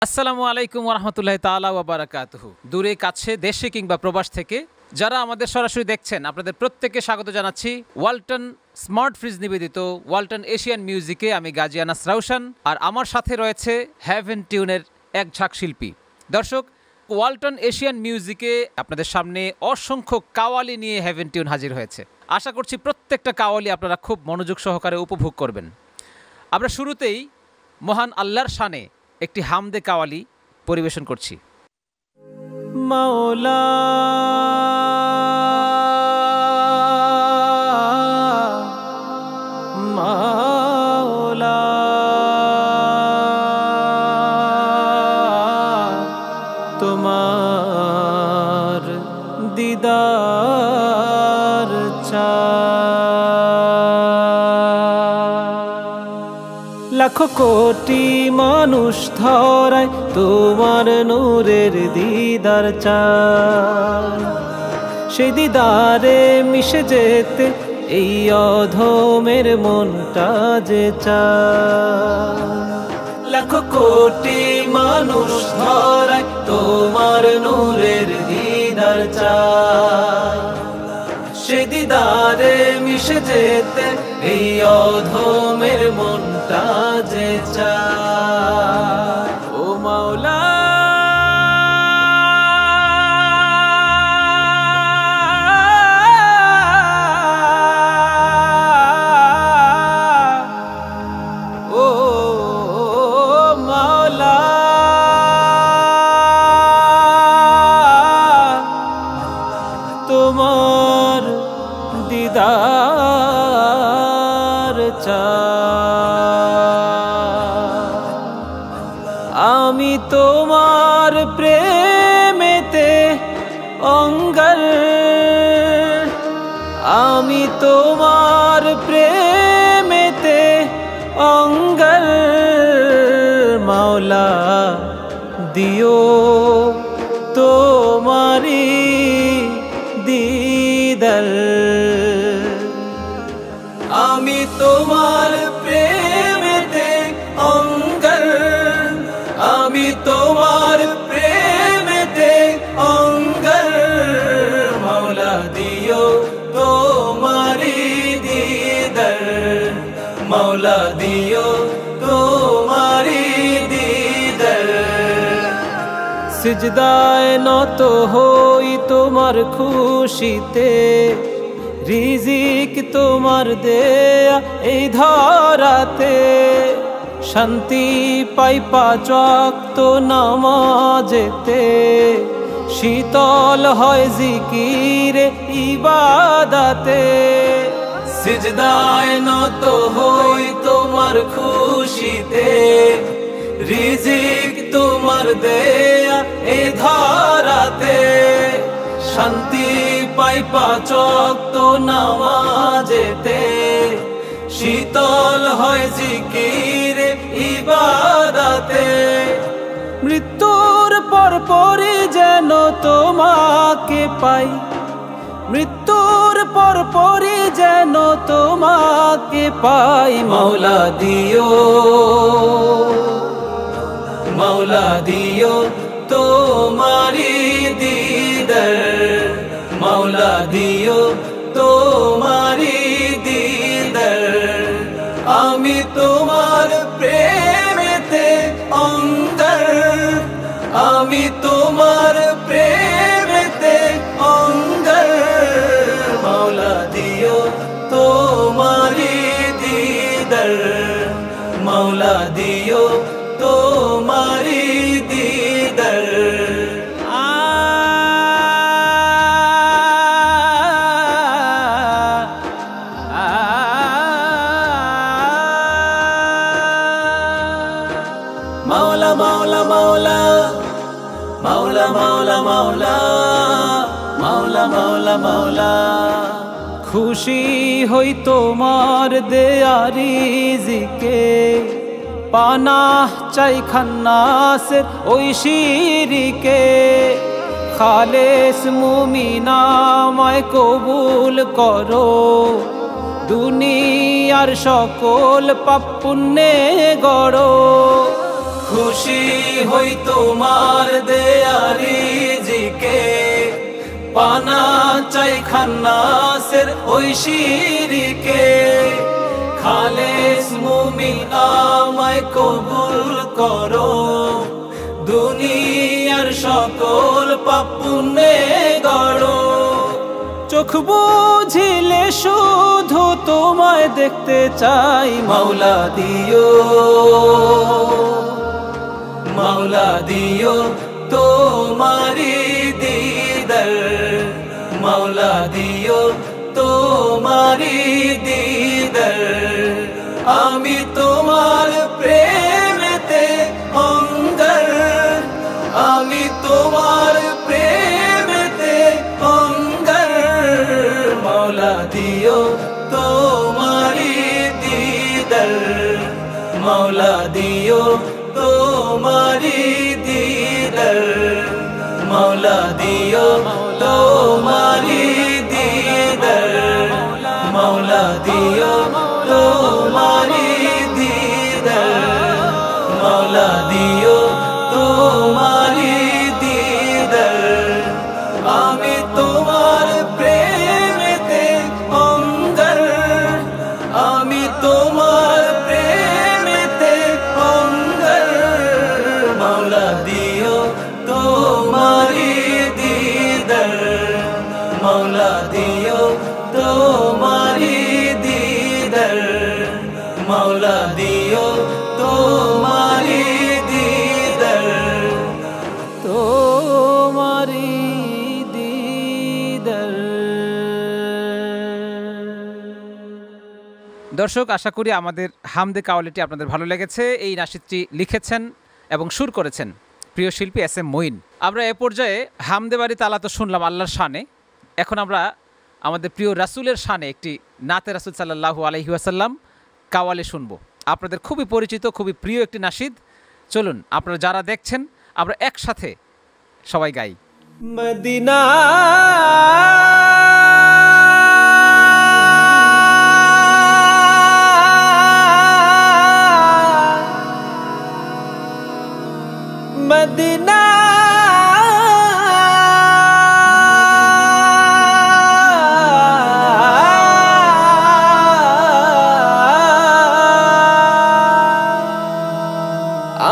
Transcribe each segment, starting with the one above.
আসসালামু আলাইকুম ওরহমতুল্লাহি তাআলা ওয়া বারাকাতুহু। দূরে কাছে দেশে কিংবা প্রবাস থেকে যারা আমাদের সরাসরি দেখছেন আপনাদের প্রত্যেককে স্বাগত জানাচ্ছি ওয়ালটন স্মার্ট ফ্রিজ নিবেদিত ওয়ালটন এশিয়ান মিউজিকে। আমি গাজী আনাস রাউশান, আর আমার সাথে রয়েছে হেভেন টিউনের এক ঝাঁক শিল্পী। দর্শক, ওয়ালটন এশিয়ান মিউজিকে আপনাদের সামনে অসংখ্য কাওয়ালি নিয়ে হেভেন টিউন হাজির হয়েছে। আশা করছি প্রত্যেকটা কাওয়ালি আপনারা খুব মনোযোগ সহকারে উপভোগ করবেন। আমরা শুরুতেই মহান আল্লাহর শানে একটি হামদে কাওয়ালি পরিবেশন করছি। মাওলা মাওলা তোমার দিদার লাখো কোটি মানুষ ধরায় তোমার নূরের দিদার চায়, সেই দিদারে মিশে যেতে এই অধমের মনটা যে চায়। লাখো কোটি মানুষ ধরায় তোমার নূরের দিদার চায়, সে দিদারে মিশে যেতে এই অধমের মনটা যে চায়। ও মাওলা ও মাওলা তোমার দিদার চাই। আমি তোমার প্রেমেতে অঙ্গার, আমি তোমার প্রেমেতে অঙ্গার। মাওলা দিও তোমারি দিদার, আমি তোমার প্রেমেতে অঙ্গার, আমি তোমার প্রেমেতে অঙ্গার। মাওলা দিও তোমারি দিদার, মাওলা দিও তোমারি দিদার। সিজদায় নত হই তোমার খুশিতে, রিজিক তোমার দেয়া এই ধরাতে। শান্তি পাই পাঁচ ওয়াক্ত নামাজেতে, শীতল হয় জিকিরে ইবাদাতে। সিজদায় নত হই তোমার খুশিতে, রিজিক তোমার দেয়া এই ধরাতে। শান্তি পাই পাঁচ ওয়াক্ত নামাজেতে, শীতল হয় জিকিরে ইবাদাতে। মৃত্যুর পর পরই যেন তোমাকে পাই, মৃত্যুর পর পরই যেন তোমাকে পাই। মাওলা দিও, মাওলা দিও তোমারি দিদার, মাওলা দিও তোমারি দিদার। আমি তোমার প্রেমেতে অঙ্গার, আমি তোমার প্রেমেতে অঙ্গার। মাওলা দিও তোমারি দিদার, মাওলা দিও তোমারি দিদার। মাওলা মাওলা মাওলা মাওলা মাওলা মাওলা মাওলা মাওলা মাওলা। খুশি হই তোমার দেয়া রিজিকে, পানাহ চাই খান্নাসের ওই শিরিকে। খালেস মুমিনামায় কবুল করো, দুনিয়ার সকল পাপ পুণ্যে গড়ো। খুশি হই তোমার দেয়া রিজিকে, পানা চাই খান্নাসের ওই শিরিকে। খালেস মুমিন আমায় কবুল করো, দুনিয়ার সকল পাপ পুণ্যে গড়ো। চোখ বুঝিলে শুধু তোমায় দেখতে চাই, মাওলা দিও মাওলা দিও তোমারি দিদার, মাওলা দিও তোমারি দিদার। আমি তোমার প্রেমেতে অঙ্গার, আমি তোমার প্রেমেতে অঙ্গার। মাওলা দিও তোমারি দিদার, মাওলা দিও তোমারি দিদার, মাওলা দিও তোমারি দিদার, মাওলা দিও তোমারি দিদার, মাওলা দিও তোমারি দিদার। আমি তোমার প্রেমেতে অঙ্গার, আমি তোমার প্রেমেতে অঙ্গার। মাওলা দিও তোমারি দিদার, মাওলা দিও তোমারি দিদার, মাওলা দিও তোমারি দিদার, তোমারি দিদার। দর্শক, আশা করি আমাদের হামদে কাওয়ালিটি আপনাদের ভালো লেগেছে। এই নাশিদটি লিখেছেন এবং সুর করেছেন প্রিয় শিল্পী এস এম মঈন। আমরা এ পর্যায়ে হামদে বাড়ি তালা তো শুনলাম আল্লাহর শানে, এখন আমরা আমাদের প্রিয় রাসূলের শানে একটি নাতে রাসূল সাল্লাল্লাহু আলাইহি ওয়াসাল্লাম কাওয়ালি শুনবো। আপনাদের খুবই পরিচিত, খুবই প্রিয় একটি নাশিদ। চলুন আপনারা যারা দেখছেন আমরা একসাথে সবাই গাই। মদিনা মদিনা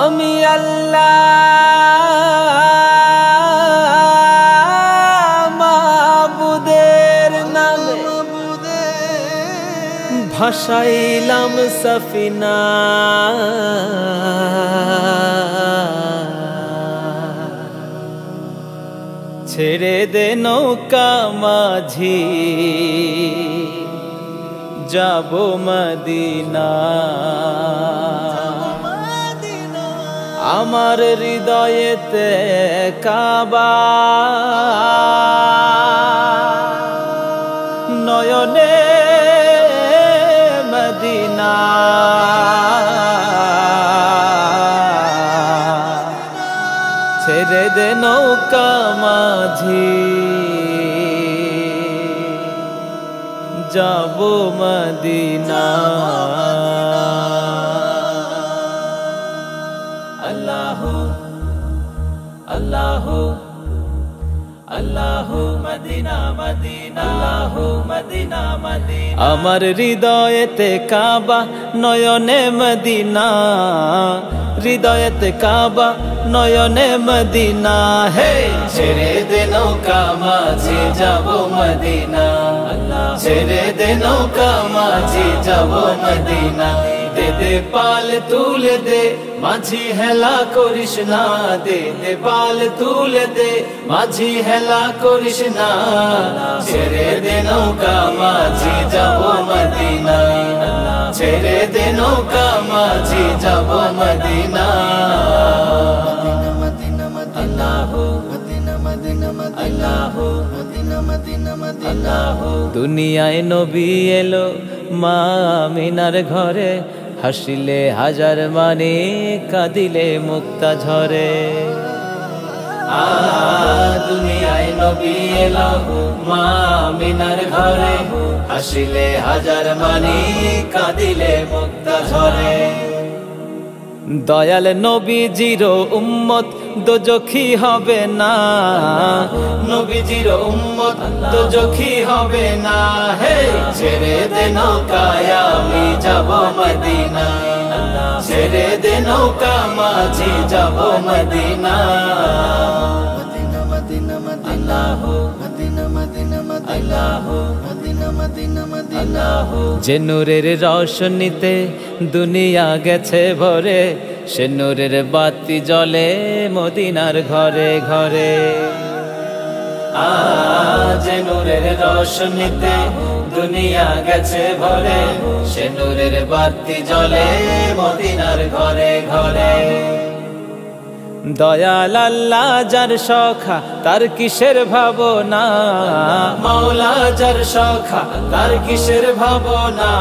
আমি আল্লাহ মাবুদের নামে ভাসাইলাম সফিনা, ছেড়ে দে নৌকা মাঝি যাব মদিনা। আমার হৃদয়েতে কাবা, নয়নে মদিনা। ছেড়ে দে নৌকা মাঝি যাব মদিনা। আল্লাহু আল্লাহু আল্লাহু মদিনা মদিনা, আল্লাহু মদিনা মদিনা। আমার হৃদয়েতে কাবা, নয়নে মদিনা। হৃদয়েতে কাবা, নয়নে মদিনা। হে ছেড়ে দে নৌকা মাঝি যাব মদিনা, ছেড়ে দে নৌকা মাঝি যাব মদিনা। দে দে পাল তুলে দে মাঝি হেলা করিস না, দে দে পাল তুলে দে মাঝি হেলা করিস না। ছেড়ে দে নৌকা মাঝি যাব মদিনা, ছেড়ে দে নৌকা মাঝি যাব মদিনা। আল্লাহু আল্লাহু আল্লাহু। দুনিয়ায় নবী এলো মা আমিনার ঘরে, হাসিলে হাজার মানে কাঁদিলে মুক্তা ঝরে। দুনিয়ায় নবী এলো মা আমিনার ঘরে, হাসিলে হাজার মানে কাঁদিলে মুক্তা ঝরে। দয়াল নবীজির উম্মত দোজখী হবে না, নবীজির উম্মত দোজখী হবে না। হে ছেড়ে দে নৌকায় আমি যাব মদিনা, ছেড়ে দে নৌকা মাঝি যাব মদিনা। মদিনা মদিনা মদিনা মদিনা মদিনা মদিনা মদিনা মদিনা মদিনা। যে নূরের রোশনীতে দুনিয়া গেছে ভরে, সে নূরের বাতি জ্বলে মদিনার ঘরে ঘরে। যে নূরের রোশনীতে দুনিয়া গেছে ভরে, সে নূরের বাতি জ্বলে মদিনার ঘরে ঘরে। দয়াল আল্লাহ যার সখা তার কিসের ভাবনা, মাওলা যার সখা তার কিসের ভাবনা।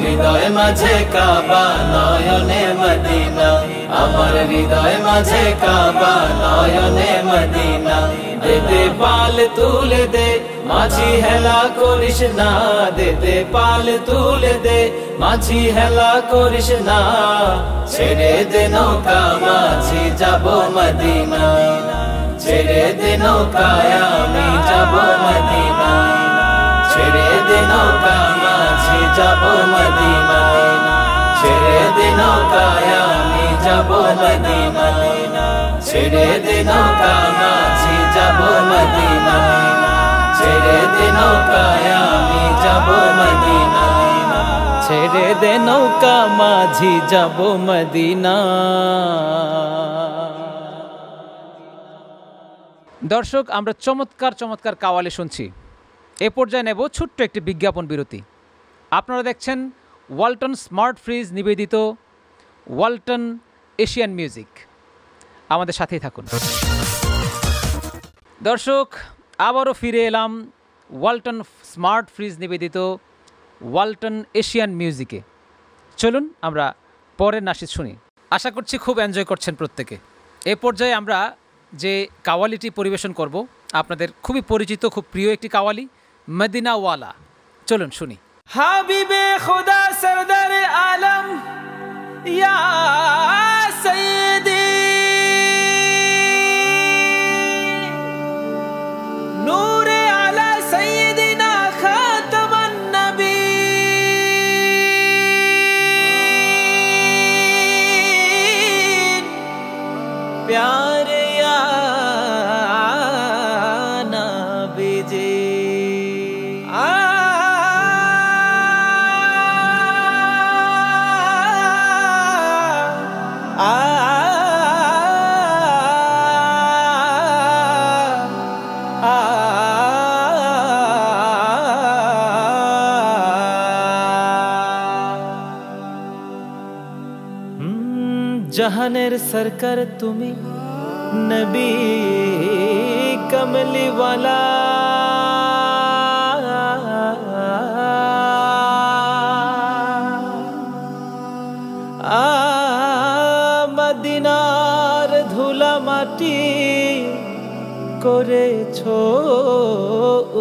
হৃদয় মাঝে কাবা নয়নে মদিনা, আমার হৃদয় মাঝে কাবা নয়নে মদিনা। দে দে পাল তুলে দে মাঝি হেলা করিস না, দে দে পাল তুলে দে মাঝি হেলা করিস না। ছেড়ে দে নৌকা মাঝি যাব মদিনা, ছেড়ে দে নৌকায় আমি যাব মদিনা, ছেড়ে দে নৌকা মাঝি যাব মদিনা, ছেড়ে দে নৌকায় আমি যাব মদিনা, ছেড়ে দে নৌকা মাঝি যাব মদিনা, ছেড়ে দে নৌকায় আমি যাব মদিনা, ছেড়ে দে নৌকা মাঝি যাব মদিনা। দর্শক, আমরা চমৎকার চমৎকার কাওয়ালি শুনছি। এ পর্যায়ে নেব ছোট্ট একটি বিজ্ঞাপন বিরতি। আপনারা দেখছেন ওয়ালটন স্মার্ট ফ্রিজ নিবেদিত ওয়ালটন এশিয়ান মিউজিক। আমাদের সাথেই থাকুন। দর্শক, আবারও ফিরে এলাম ওয়ালটন স্মার্ট ফ্রিজ নিবেদিত ওয়ালটন এশিয়ান মিউজিকে। চলুন আমরা পরের নাশিদ শুনি। আশা করছি খুব এনজয় করছেন প্রত্যেকে। এ পর্যায়ে আমরা যে কাওয়ালিটি পরিবেশন করব আপনাদের খুবই পরিচিত, খুব প্রিয় একটি কাওয়ালি, মদিনাওয়ালা। চলুন শুনি। হাবিবে খুদা সরদার আলম ইয়া সৈয়দি, নূরে আলা সৈয়দিনা খাতামান নবীন, প্যারে ইয়া নবীজি। জাহানের সরকার তুমি নবী কমলিওয়ালা, মদিনার ধুলা মাটি করেছো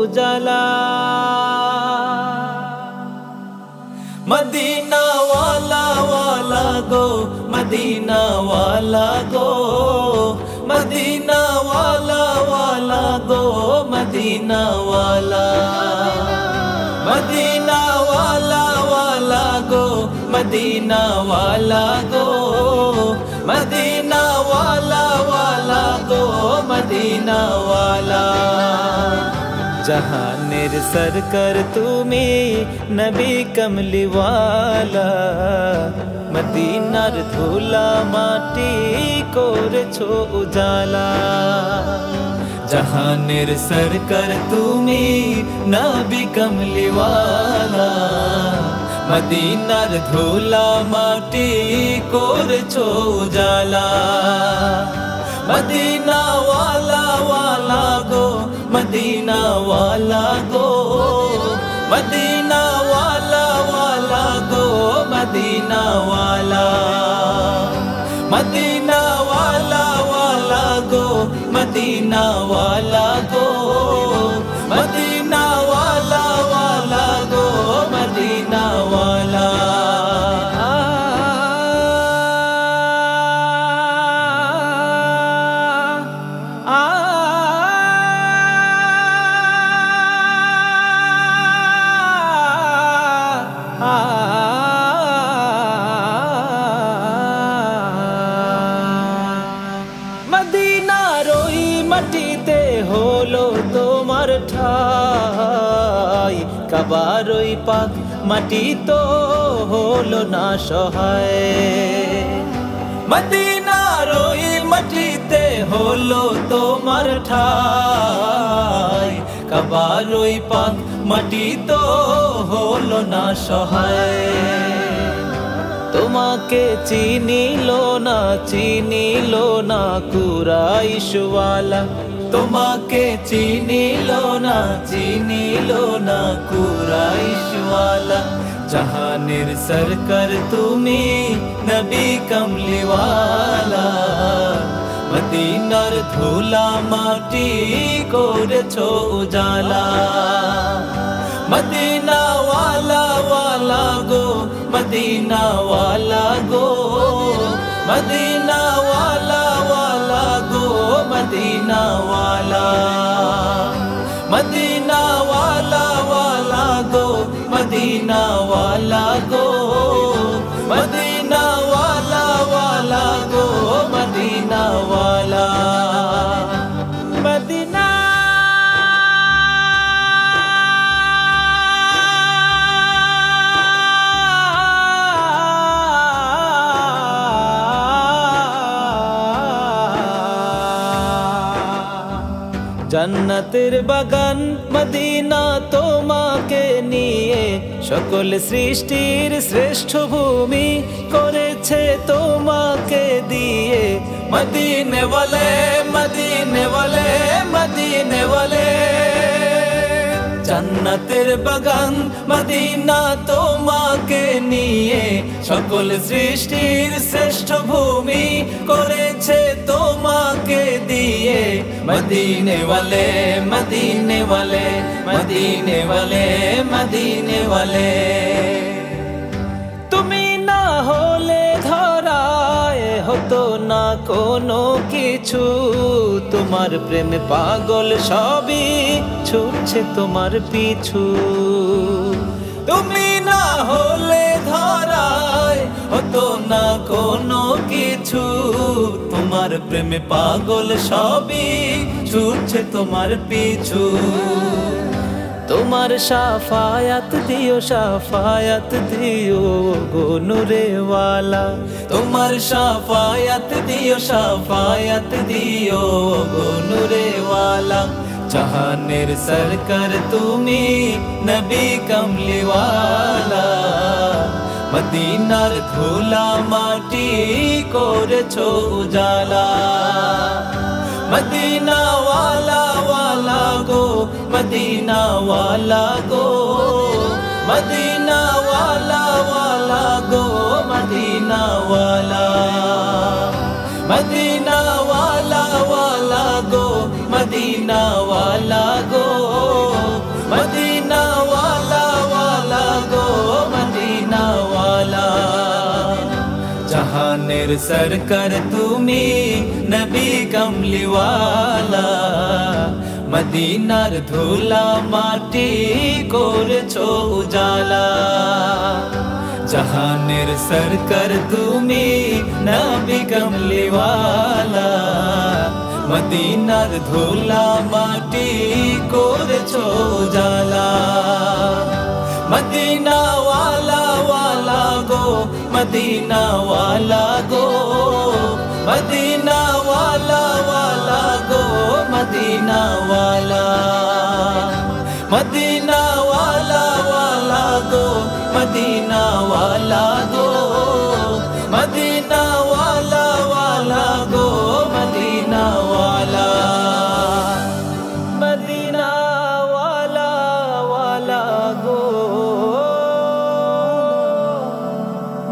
উজালা। মদিনা ওয়ালা ওয়ালা গো, মদিনা ওয়ালা গো, মদিনা ওয়ালা ওয়ালা গো, মদিনা ওয়ালা, মদিনা ওয়ালা ওয়ালা গো, মদিনা ওয়ালা গো, মদিনা ওয়ালা ওয়ালা গো, মদিনা ওয়ালা। জাহানের সরকার তুমি নবী কমলিওয়ালা, মদিনার ধুলা মাটি করেছো উজালা। জাহানের সরকার তুমি নবী কমলিওয়ালা, মদিনার ধুলা মাটি করেছো উজালা। মদিনা ওয়ালা ওয়ালা গো, মদিনা ওয়ালা গো, মদিনা ওয়ালা ওয়ালা গো, মদিনা ওয়ালা, মদিনা ওয়ালা ওয়ালা গো, মদিনা ওয়ালা গো, মদিনা ওয়ালা ওয়ালা গো, মদিনা ওয়ালা। মাটিতে হলো তোমার ঠাই, কাবার ওই পাক মাটি তো হলো না সহায়। মদিনার ওই মাটিতে হলো তোমার ঠাই, কাবার ওই পাক মাটি তো হলো না সহায়। তোমাকে চিনিল না কুরাইশওয়ালা, তোমাকে চিনিল না কুরাইশওয়ালা। জাহানের সরকার তুমি নবী কমলিওয়ালা, মদিনার ধুলা মাটি করেছো উজালা। মদিনা ওয়ালা ওয়ালা গো, মদিনা ওয়ালা গো, মদিনা ওয়ালা ওয়ালা গো, মদিনা ওয়ালা। মদিনা ওয়ালা ওয়ালা গো, মদিনা ওয়ালা গো, মদিনা ওয়ালা ওয়ালা গো, মদিনা ওয়ালা। মদিনা জান্নাতের বাগান মদিনা তোমাকে নিয়ে, সকল সৃষ্টির শ্রেষ্ঠ ভূমি করেছে তোমাকে দিয়ে। মদিনে ওয়ালে, মদিনে ওয়ালে, মদিনে ওয়ালে। জান্নাতের বাগান মদিনা তোমাকে নিয়ে, সকল সৃষ্টির শ্রেষ্ঠ ভূমি করেছে তোমাকে দিয়ে। মদিনে ওয়ালে, মদিনে ওয়ালে, মদিনে ওয়ালে, মদিনে ওয়ালে। তুমি না হলে ধরায় হতো না কোনো কিছু, তোমার প্রেমে পাগল সবই ছুটছে তোমার পিছু। তুমি না হলে ধরায় হতো না কোনো কিছু, তোমার প্রেমে পাগল সবই ছুটছে তোমার পিছু। তোমার শাফায়াত দিও গো নূরে ওয়ালা, তোমার শাফায়াত দিও গো নূরে ওয়ালা। জাহানের সরকার তুমি নবী কমলিওয়ালা, মদিনার ধুলা মাটি করেছো উজালা। মদিনা ওয়ালা ওয়ালা গো, মদিনা ওয়ালা গো, মদিনা ওয়ালা ওয়ালা গো, মদিনা ওয়ালা। মদিনা ওয়ালা ওয়ালা গো, মদিনা ওয়ালা গো, মদিনা ওয়ালা ওয়ালা গো, মদিনা ওয়ালা। জাহানের সরকার তুমি নবী কমলিওয়ালা, মদিনার ধুলা মাটি করেছো উজালা। জাহানের সরকার তুমি নবী কমলিওয়ালা, মদিনার ধুলা মাটি করেছো উজালা। মদিনা ওয়ালা ওয়ালা গো, মদিনা ওয়ালা গো, মদিনা ওয়ালা ওয়ালা গো, মদিনা ওয়ালা। মদিনা ওয়ালা ওয়ালা গো, মদিনা ওয়ালা গো, মদিনা ওয়ালা ওয়ালা গো, মদিনা ওয়ালা। মদিনা ওয়ালা ওয়ালা গো,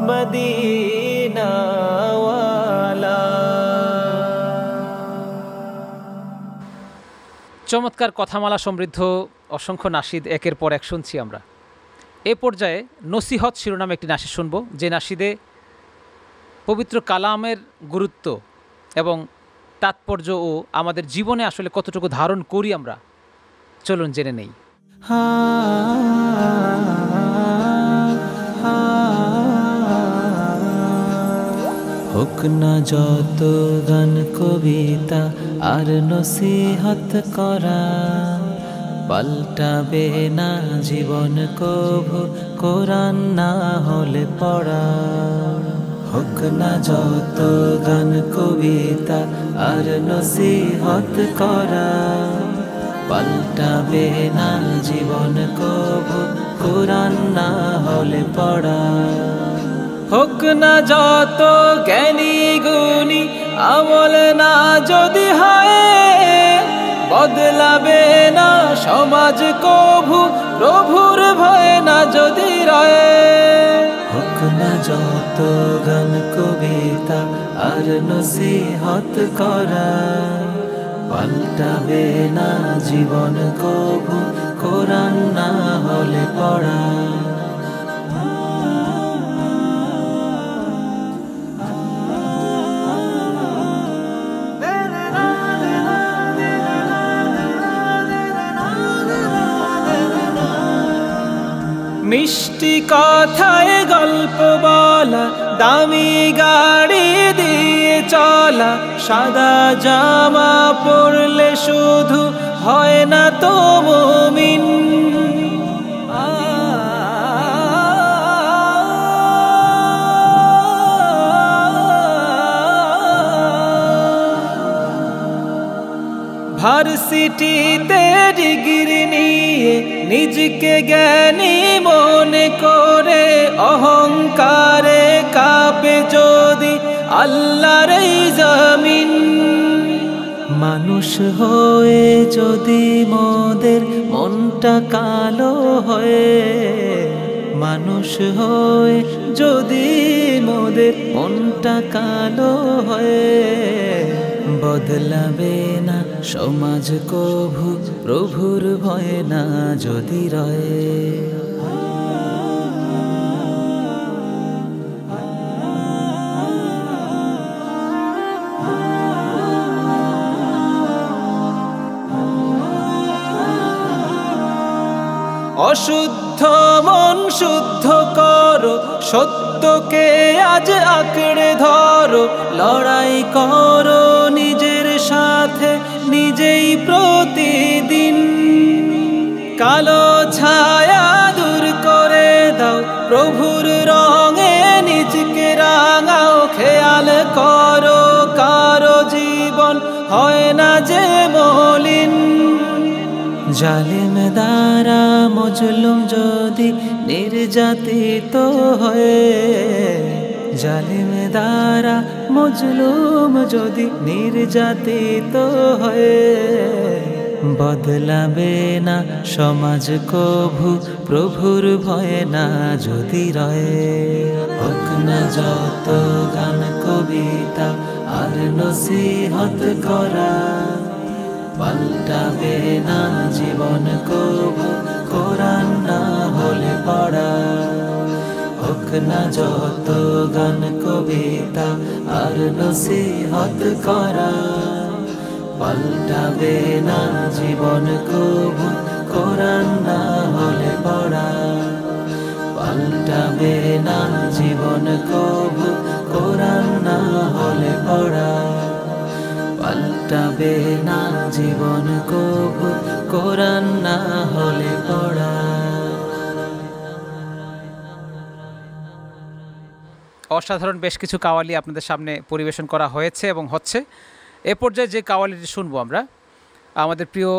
মদিনা ওয়ালা। চমৎকার কথামালা সমৃদ্ধ অসংখ্য নাশিদ একের পর এক শুনছি আমরা। এ পর্যায়ে নসিহত শিরোনামে একটি নাশিদ শুনব, যে নাশিদে পবিত্র কালামের গুরুত্ব এবং তাৎপর্য ও আমাদের জীবনে আসলে কতটুকু ধারণ করি আমরা, চলুন জেনে নেই। হোক না যত গান কবিতা আর নসিহত করা, পাল্টাবে না জীবন কভু কোরআন না হলে পড়া। হোক না যত গান কবিতা আর নসিহত করা, পাল্টাবে না জীবন কভু কোরআন না হলে পড়া। হোক না যত জ্ঞানী গুণী আমল না যদি হয়, বদলাবে না সমাজ কভু প্রভুর ভয় না যদি রয়ে। হোক না যত গান কবিতা আর নসিহত করা, পাল্টাবে না জীবন কভু কোরআন না হলে পড়া। মিষ্টি কথায় গল্প বলা, দামি গাড়ি দিয়ে চলা, সাদা জামা পরলে শুধু হয় না তো মুমিন। ভার্সিটিতে ডিগ্রি নিয়ে নিজকে জ্ঞানী মনে করে, অহংকারে কাঁপে যদি আল্লাহর এই জমিন। মানুষ হয়ে যদি মোদের মনটা কালো হয়ে, মানুষ হয়ে যদি মোদের মনটা কালো হয়ে, বদলাবে না সমাজ কভু প্রভুর ভয় না যদি রয়ে। অশুদ্ধ মন শুদ্ধ করো, সত্যকে আজ আঁকড়ে ধরো, লড়াই করো নিজের সাথে নিজেই প্রতিদিন। কালো ছায়া দূর করে দাও, প্রভুর রঙে নিজকে রাঙাও, খেয়াল করো কারো জীবন হয় না যে মলিন। জালিম দ্বারা মজলুম যদি নির্যাতিত হয়ে, জালিম দ্বারা মজলুম যদি নির্যাতিত হয়ে, বদলাবে না সমাজ কভু প্রভুর ভয় না যদি রয়ে। হোক না যত গান কবিতা আর নসিহত করা, পাল্টাবে না জীবন কভু কোরআন না হলে পড়া। হোক না যত গান কবিতা আর নসিহত করা, পাল্টাবে না জীবন কভু কোরআন না হলে পড়া। পাল্টাবে না জীবন কভু কোরআন না হলে পড়া। পাল্টাবে না জীবন কভু কোরআন না হলে পড়া। অসাধারণ বেশ কিছু কাওয়ালি আপনাদের সামনে পরিবেশন করা হয়েছে এবং হচ্ছে। এ পর্যায়ে যে কাওয়ালিটি শুনবো আমরা, আমাদের প্রিয়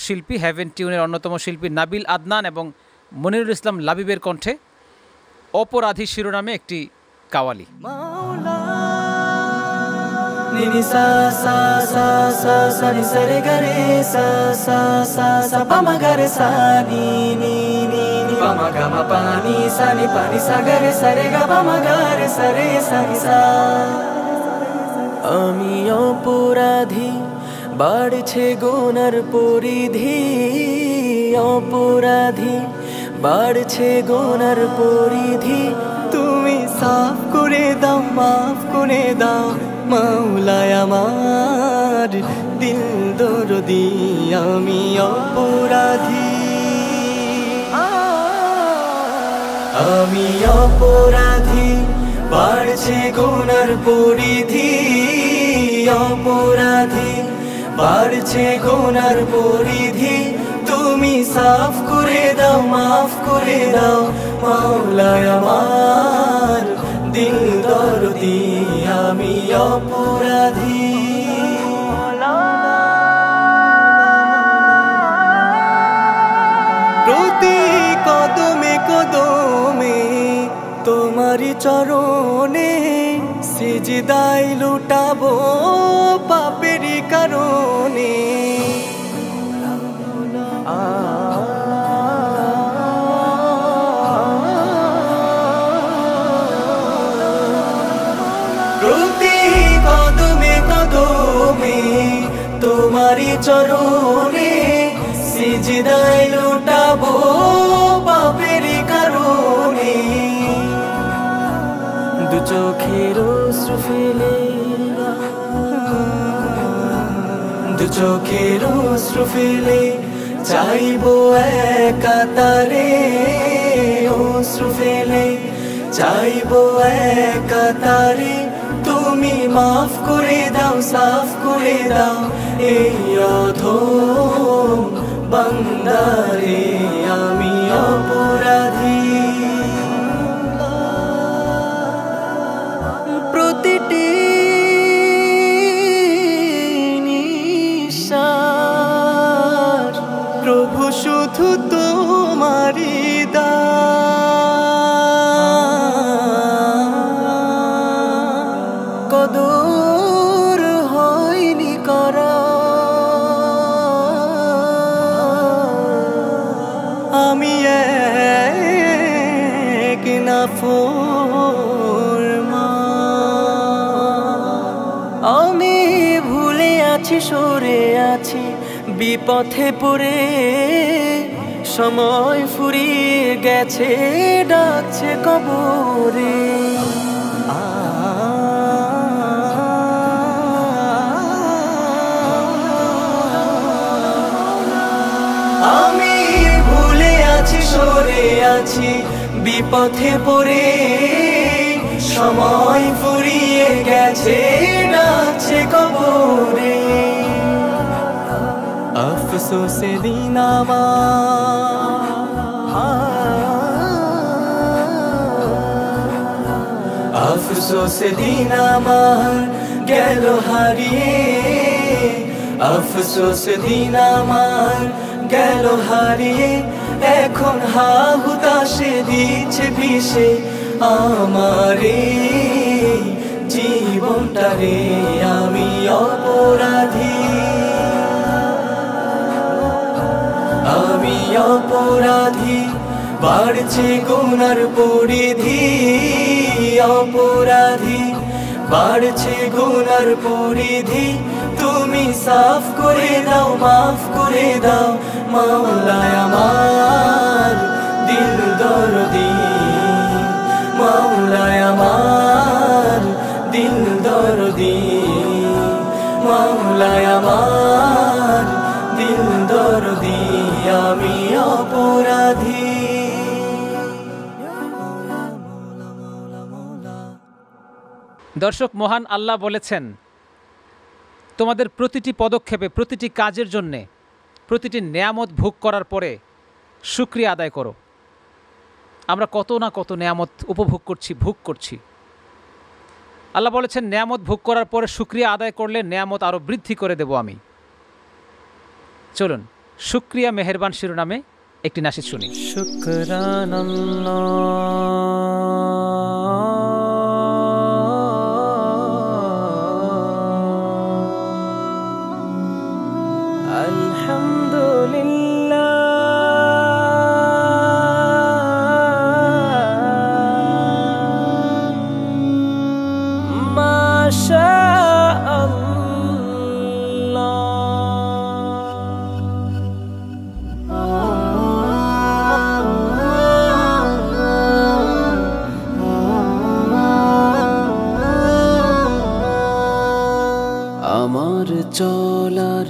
শিল্পী হেভেন টিউনের অন্যতম শিল্পী নাবিল আদনান এবং মনিরুল ইসলাম লাবিবের কণ্ঠে অপরাধী শিরোনামে একটি qawwali. Nini sa sa sa sa sa ni sa re ga re sa sa sa sa pa ma ga re sa ni ni ni ni pa ma ga ma pa ni sa ga re sa re ga pa ma ga re sa ni sa। আমি অপরাধী, বাড়ছে গুনার পরিধি, অপরাধী বাড়ছে গুনার পরিধি। তুমি সাফ করে দাও, মাফ করে দাও মাওলায় আমার দিল দরদি। আমি অপরাধী, আমি অপরাধী, বাড়ছে গুনার পরিধি অপরাধী, বাড়ছে গুনার পরিধি, তুমি সাফ করে দাও, মাফ করে দাও মাওলায় আমার দিল দরদি, আমি অপরাধী। প্রতি কদমে কদমে তোমারি চরণে সিজদায় লুটাবো পাপেরই কারণে। প্রতি কদমে কদমে তোমারি চরণে সিজদায় লুটাবো পাপেরই কারণে। দু চোখের অশ্রু ফেলে, দু চোখের অশ্রু ফেলে চাইবো একাতারে, অশ্রু ফেলে চাইবো একাতারে, তুমি মাফ করে দাও, সাফ করে দাও এই অধম বান্দারে, আমি অপরাধী। প্রতিটি নিঃশ্বাস প্রভু শুধু তোমারি দান, কদর হয়নি করা আমি এক নাফরমান। আমি ভুলে আছি, সরে আছি বিপথে পড়ে, সময় ফুরিয়ে গেছে ডাকছে কবরে। আমি ভুলে আছি, সরে আছি বিপথে পড়ে, সময় ফুরিয়ে গেছে ডাকছে কবরে। আফসোসে দিন আমার, আফসোসে দিন আমার গেল হারিয়ে, আফসোস দিন আমার গেল হারিয়ে, এখন হা হুতাশে দিচ্ছে বিষে আমারে জীবনটারে, আমি অপরাধী, আমি অপরাধী। বাড়ছে গুনার পরিধি অপরাধী, বাড়ছে গুনার পরিধি, তুমি সাফ করে দাও, মাফ করে দাও মাওলায় আমার দিল দরদি, মাওলায় আমার দিল দরদি, মাওলায় আমার দিল দরদি, আমি অপরাধী। দর্শক, মহান আল্লাহ বলেছেন, তোমাদের প্রতিটি পদক্ষেপে, প্রতিটি কাজের জন্যে, প্রতিটি নেয়ামত ভোগ করার পরে শুকরিয়া আদায় করো। আমরা কত না কত নেয়ামত উপভোগ করছি, ভোগ করছি। আল্লাহ বলেছেন, নেয়ামত ভোগ করার পরে শুকরিয়া আদায় করলে নেয়ামত আরও বৃদ্ধি করে দেব আমি। চলুন শুকরিয়া মেহেরবান শিরোনামে একটি নাশিদ শুনি। আমার চলার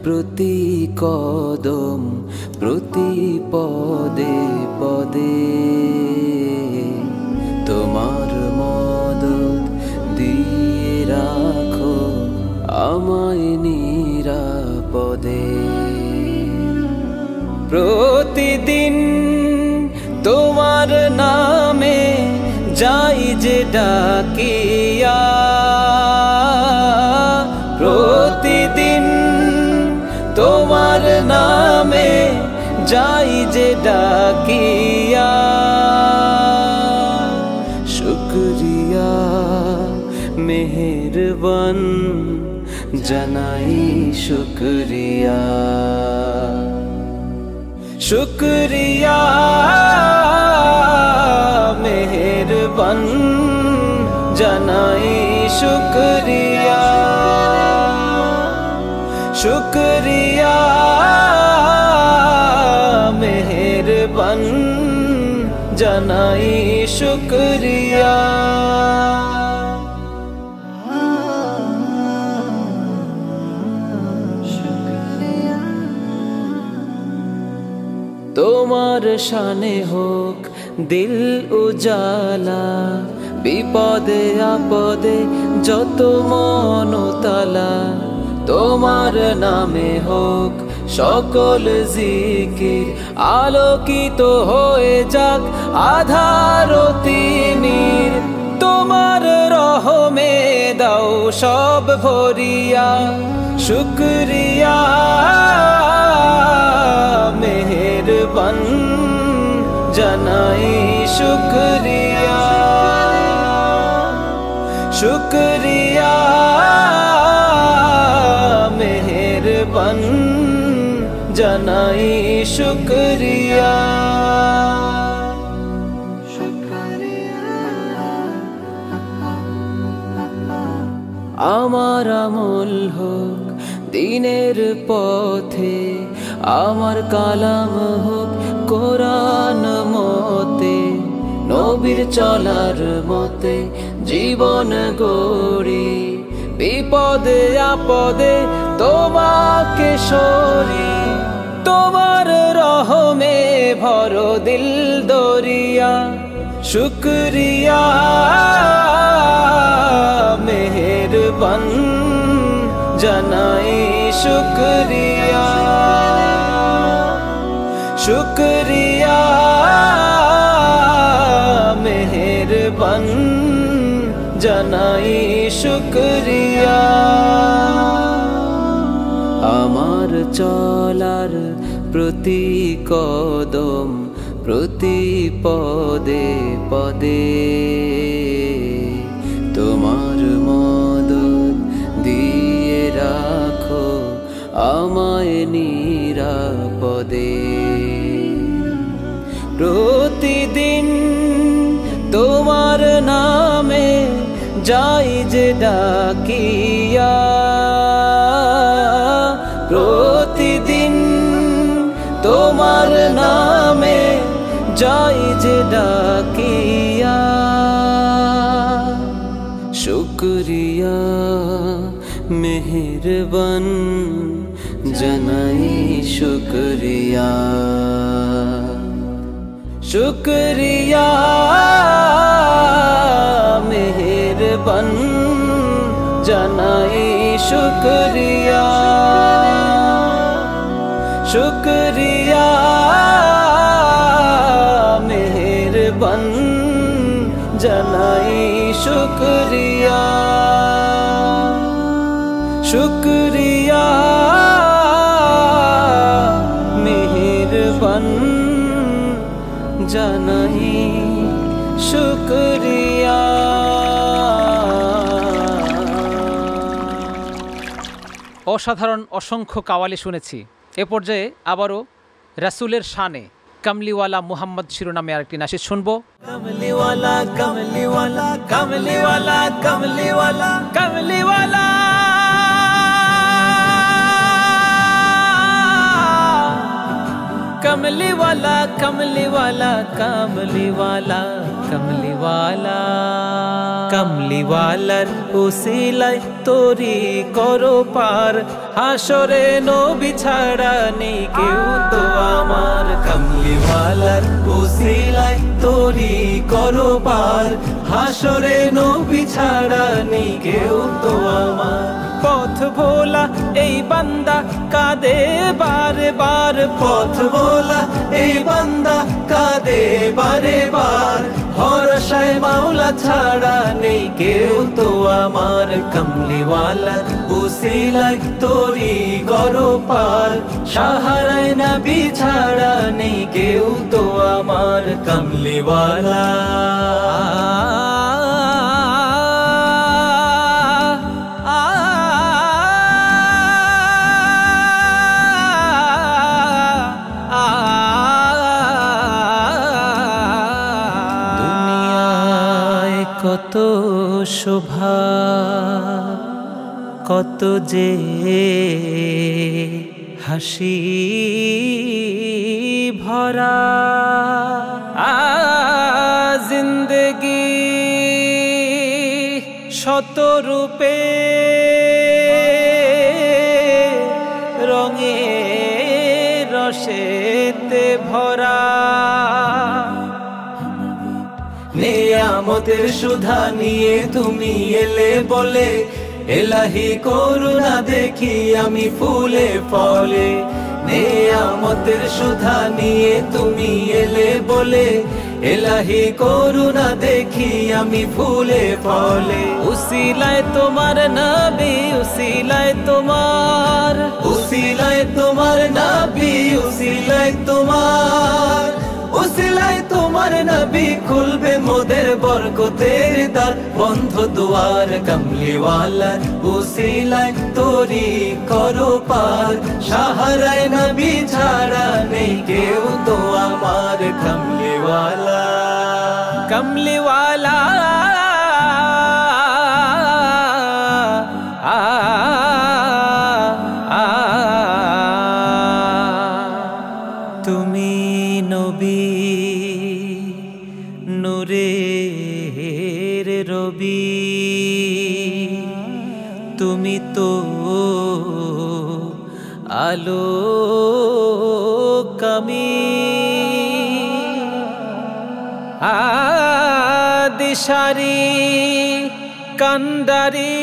প্রতি কদম, প্রতি পদে পদে তোমার আমায় নিরাপদে। প্রতিদিন তোমার নামে যাই যে ডাকিয়া, প্রতিদিন তোমার নামে যাই যে ডাকিয়া। শুকরিয়া মেহেরবান জানাই শুকরিয়া, শুকরিয়া মেহেরবান জানাই শুকরিয়া, শুকরিয়া মেহেরবান জানাই শুকরিয়া। তোমার শানে হোক দিল উজালা, বিপদে আপদে যত মন তালা। তোমার নামে হোক সকল জিকির, আলোকিত হয়ে যাক আধার তিমির। তোমার রহমে দাও সব ভরিয়া, শুকরিয়া মেহেরবান জানাই শুকরিয়া, শুকরিয়া মেহেরবান জানাই শুকরিয়া। আমার আমল হোক দিনের পথে, আমার কালাম হোক কোরআন মতে। নবীর চলার মতে জীবন গড়ি, বিপদে আপদে তোমাকে সরি। তোমার রহমে ভর দিল দরিয়া, শুকরিয়া মেহেরবান জানাই শুকরিয়া, শুকরিয়া মেহেরবান জানাই শুকরিয়া। আমার চলার প্রতি কদম, প্রতি পদে পদে তোমার মদদ দিয়ে রাখো আমায় নিরাপদে। প্রতিদিন তোমার নামে যাই যে ডাকিয়া, প্রতিদিন তোমার নামে যাই যে ডাকিয়া। শুকরিয়া মেহেরবান জানাই শুকরিয়া, শুকরিয়া মেহেরবান জানাই শুকরিয়া, শুকরিয়া মেহেরবান জানাই শুকরিয়া, শুকরিয়া মেহেরবান জানাই শুকরিয়া। অসাধারণ অসংখ্য কাওয়ালি শুনেছি। এ পর্যায়ে আবারও রাসূলের শানে কামলিওয়ালা মুহাম্মদ শিরোনামে আরেকটি নাশিদ শুনবো। কামলিওয়ালা কামলিওয়ালা কামলিওয়ালা কামলিওয়ালা কামলিওয়ালা कमलीवाला कमलीवाला कमलीवाला कमलीवाला कमलीवालार उसिलाय तोरी करो पार हाशरे नबी छाड़ा नेই কেউ তো আমার कमलीवालार उसिलाय तोरी करो पार হাসরে নবী ছাড়া নেই কেউ তো আমার। পথ ভোলা এই বান্দা কাঁদে বারে বার, পথ ভোলা এই বান্দা কাঁদে বারে বার, ভরসায় মাওলা ছাড়া নেই কেউ তো আমার। কমলিওয়ালা উসিলায় তোরি করো পার, সাহারায় নবী ছাড়া নেই কেউ তো আমার। কমলিওয়ালা কত শোভা কত যে হাসি ভরা, জিন্দগি শত রূপে রঙে রসেতে ভরা। নেয়ামতের সুধা নিয়ে তুমি এলে বলে, এলাহি করুণা দেখি আমি ফুলে ফলে। নেয়ামতের সুধা নিয়ে তুমি এলে বলে, এলাহি করুণা দেখি আমি ফুলে ফলে। উসিলায় তোমার নবী, উসিলায় তোমার, উসিলায় তোমার নবী, উসিলায় তোমার, উসিলায় তোমার নবী খুলবে মোদের বরকতের দ্বার, বন্ধ দুয়ার। কমলিওয়ালা উসিলায় তোরি করো পার, সাহারায় নবী ছাড়া নেই কেউ তো আমার। কমলিওয়ালা কমলিওয়ালা তুমি নবী নূরের রবি, তুমি তো আলো কামি, দিশারি কান্ডারি,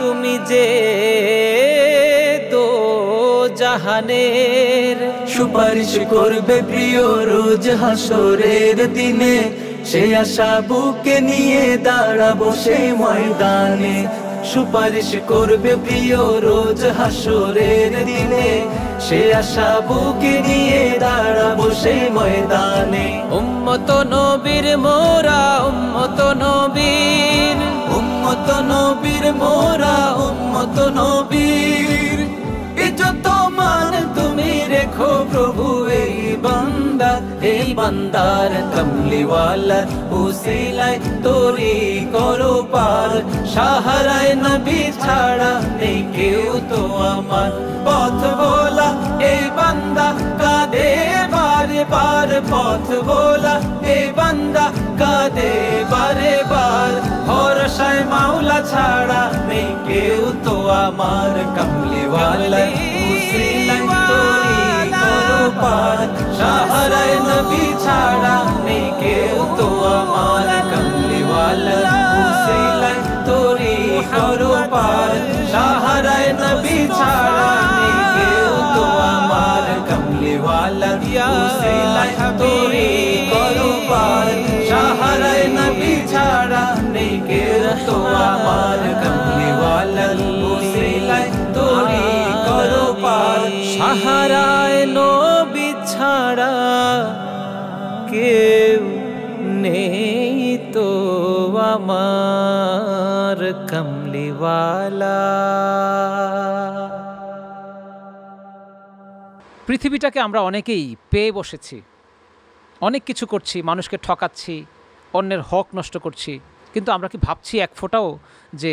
তুমি যে দো জাহানের। সুপারিশ করবে প্রিয় রোজ হাসরের দিনে, সে আশা বুকে নিয়ে দাঁড়াবো সেই ময়দানে। সুপারিশ করবে প্রিয় রোজ হাসরের দিনে, সে আশা বুকে নিয়ে দাঁড়াবো সেই ময়দানে। উম্মত নবীর মোরা, উম্মত নবীর, উম্মত নবীর মোরা, উম্মত নবীর, ইজ্জত মান তুমি রেখো প্রভু এই বান্দা, এই বান্দার। কমলিওয়ালা উসিলায় তোরি করো পার, সাহারায় নবী ছাড়া নেই কেউ তো আমার। পথ ভোলা এই বান্দা কাঁদে বারে বার, পথ ভোলা এই বান্দা কাঁদে বারে বার, ভরসায় মাওলা ছাড়া নেই কেউ তো আমার। কমলিওয়ালা উসিলায় তোরি করো পার, সাহারায় নবী ছাড়া নেই কেউ তো আমার। কমলিওয়ালা উসিলায় তোরি করো পার, সাহারায় নবী ছাড়া নেই কেউ তো আমার। কমলিওয়ালা উসিলায় তোরি করো পার, সাহারায় নবী ছাড়া নেই কেউ তো আমার। কমলিওয়ালা উসিলায় তোরি করো পার, সাহারায় নবী ছাড়া কেউ নেই তো আমার। কমলিওয়ালা। পৃথিবীটাকে আমরা অনেকেই পেয়ে বসেছি, অনেক কিছু করছি, মানুষকে ঠকাচ্ছি, অন্যের হক নষ্ট করছি, কিন্তু আমরা কি ভাবছি এক ফোঁটাও যে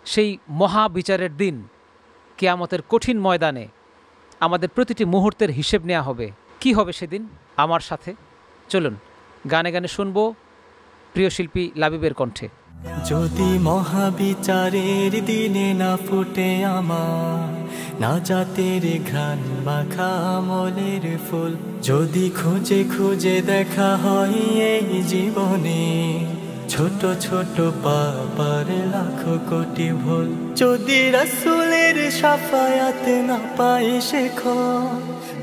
সেই মহাবিচারের দিন কিয়ামতের কঠিন ময়দানে আমাদের প্রতিটি মুহূর্তের হিসেব নেওয়া হবে? কি হবে সেদিন আমার সাথে? চলুন গানে গানে শুনবো প্রিয় শিল্পী লাবিবের কণ্ঠে। যদি মহাবিচারের দিনে না ফুটে আমার নাজাতের ঘ্রাণ মাখা আমলের ফুল। যদি খুঁজে খুঁজে দেখা হয় এই জীবনে, ছোট ছোট পাপার লাখো কোটি ভুল। যদি রাসূলের শাফায়াত না পাই সেখন,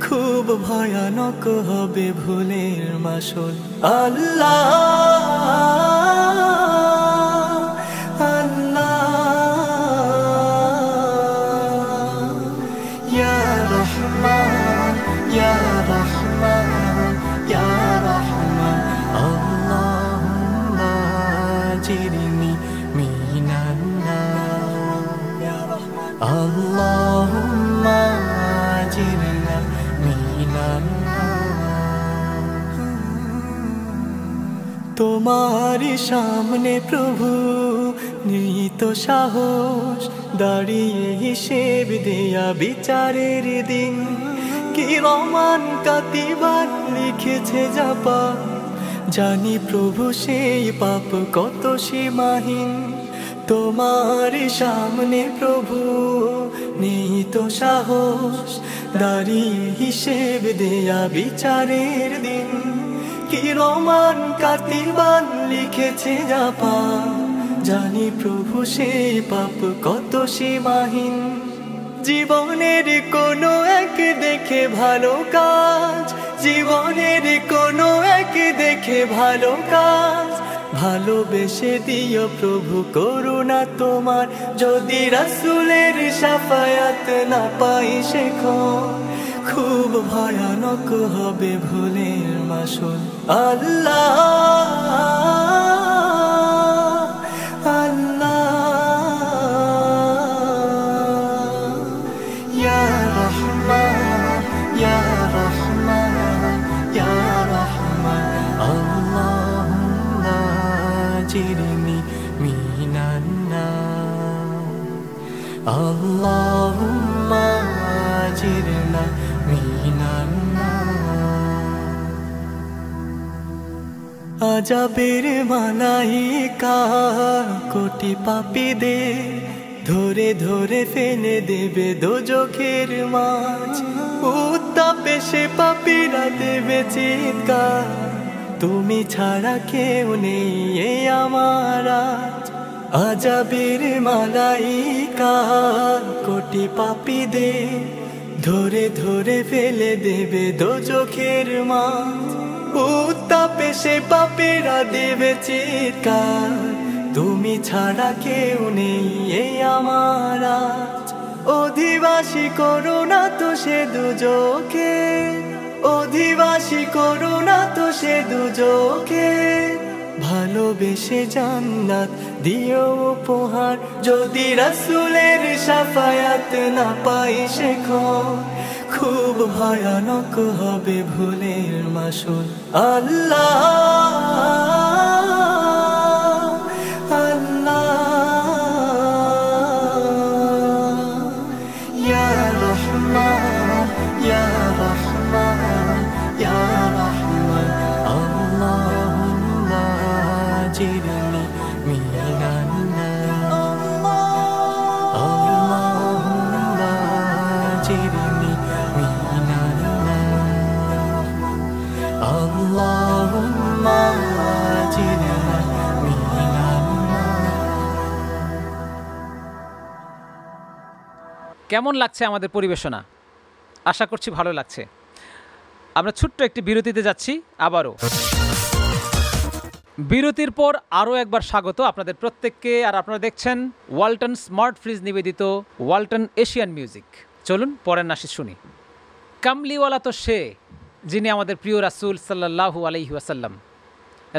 খুব ভয়ানক হবে ভুলের মাসুল। আল্লাহ Allahumma ajirna minan nar। তোমার সামনে প্রভু নিহিত সাহস, দাঁড়িয়ে হিসেব দেয়া বিচারের দিন। কি রমান কাতিবার লিখেছে জাপা, জানি প্রভু সেই পাপ কত সীমাহীন। তোমার সামনে প্রভু নিহিত সাহস, দাঁড়িয়ে হিসেব দেয়া বিচারের দিন। কি রমান কাতিবান লিখেছে জাপা, জানি প্রভু সেই পাপ কত সীমাহীন। জীবনের কোনো এক দেখে ভালো কাজ, জীবনের কোনো এক দেখে ভালো কাজ, ভালোবেসে দিও প্রভু করুণা তোমার। যদি রাসূলের শাফায়াত না পাই সেখন, খুব ভয়ানক হবে ভুলের মাসুল। আল্লাহ ajirni minan nar। Allahumma ajirna minan nar। আযাবের Malaika কোটি পাপীদের ধরে ধরে ফেলে দেবে দোজখের মাঝ। উত্তাপে সে পাপীরা দেবে চিৎকার, তুমি ছাড়া কেউ নেই এ আমার আজ। আযাবের মালাইকা কোটি পাপীদের ধরে ধরে ফেলে দেবে দোজখের মাঝ। উত্তাপে সে পাপীরা দেবে চিৎকার, তুমি ছাড়া কেউ নেই এ আমার আজ। অধিবাসী করো না তো সে দুজখে, অধিবাসী করো না তো সে দুজখে। ভালোবেসে জান্নাত দিও উপহার, যদি রাসূলের শাফায়াত না পাই সেখন, খুব ভয়ানক হবে ভুলের মাসুল। আল্লাহ ajirni minan nar। Allahumma ajirni minan nar। Allahumma ajirna minan nar। কেমন লাগছে আমাদের পরিবেশনা? আশা করছি ভালো লাগছে। আমরা ছোট্ট একটি বিরতিতে যাচ্ছি আবারও। বিরতির পর আরও একবার স্বাগত আপনাদের প্রত্যেককে। আর আপনারা দেখছেন ওয়ালটন স্মার্ট ফ্রিজ নিবেদিত ওয়ালটন এশিয়ান মিউজিক। চলুন পরের নাশিদ শুনি। কামলিওয়ালা তো সে, যিনি আমাদের প্রিয় রাসূল সাল্লাল্লাহু আলাইহি ওয়াসাল্লাম।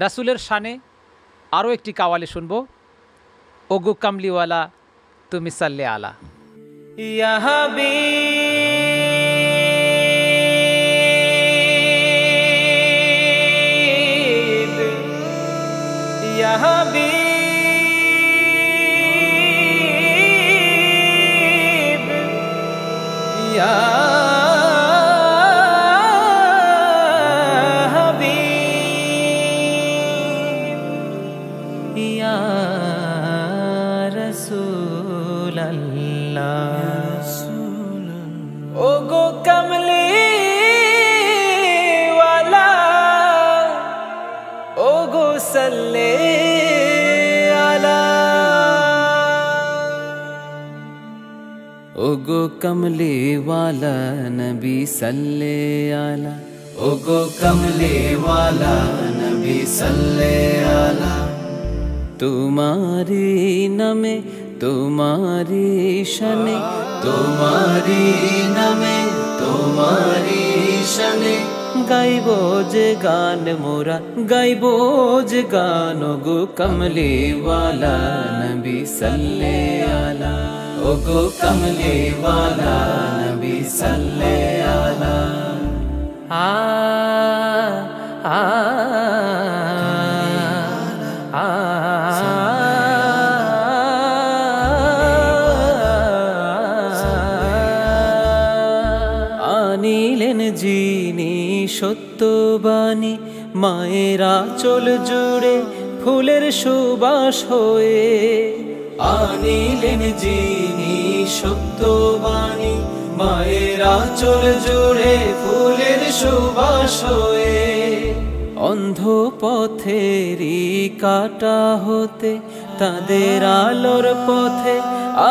রাসূলের শানে আরও একটি কাওয়ালি শুনব। ওগো কামলিওয়ালা তুমি সাল্লে আলা। ইয়া হাবিব, ইয়া হাবিব, ইয়া হাবিব, ইয়া রাসূলাল্লাহ। ओगो कमले वाला नबी सल्ले आला, ओगो कमले वाला नबी सल्ले आला। तुम्हारी नामे तुम्हारी शने, तुम्हारी नामे तुम्हारी शने गाइबो जे गान मोरा, गाइबो जे गान ओगो कमले वाला नबी सल्ले आला, ओगो कमले वाला नबी सल्ले आला। आ आ আনিলেন যিনি সত্যবাণী মায়েরা চল জুড়ে ফুলের সুবাস হয়ে, আনিলেন যিনি সত্যবাণী মায়েরা চল জুড়ে ফুলের সুবাস হয়ে। অন্ধ পথেরই কাটা হতে তাদের আলোর পথে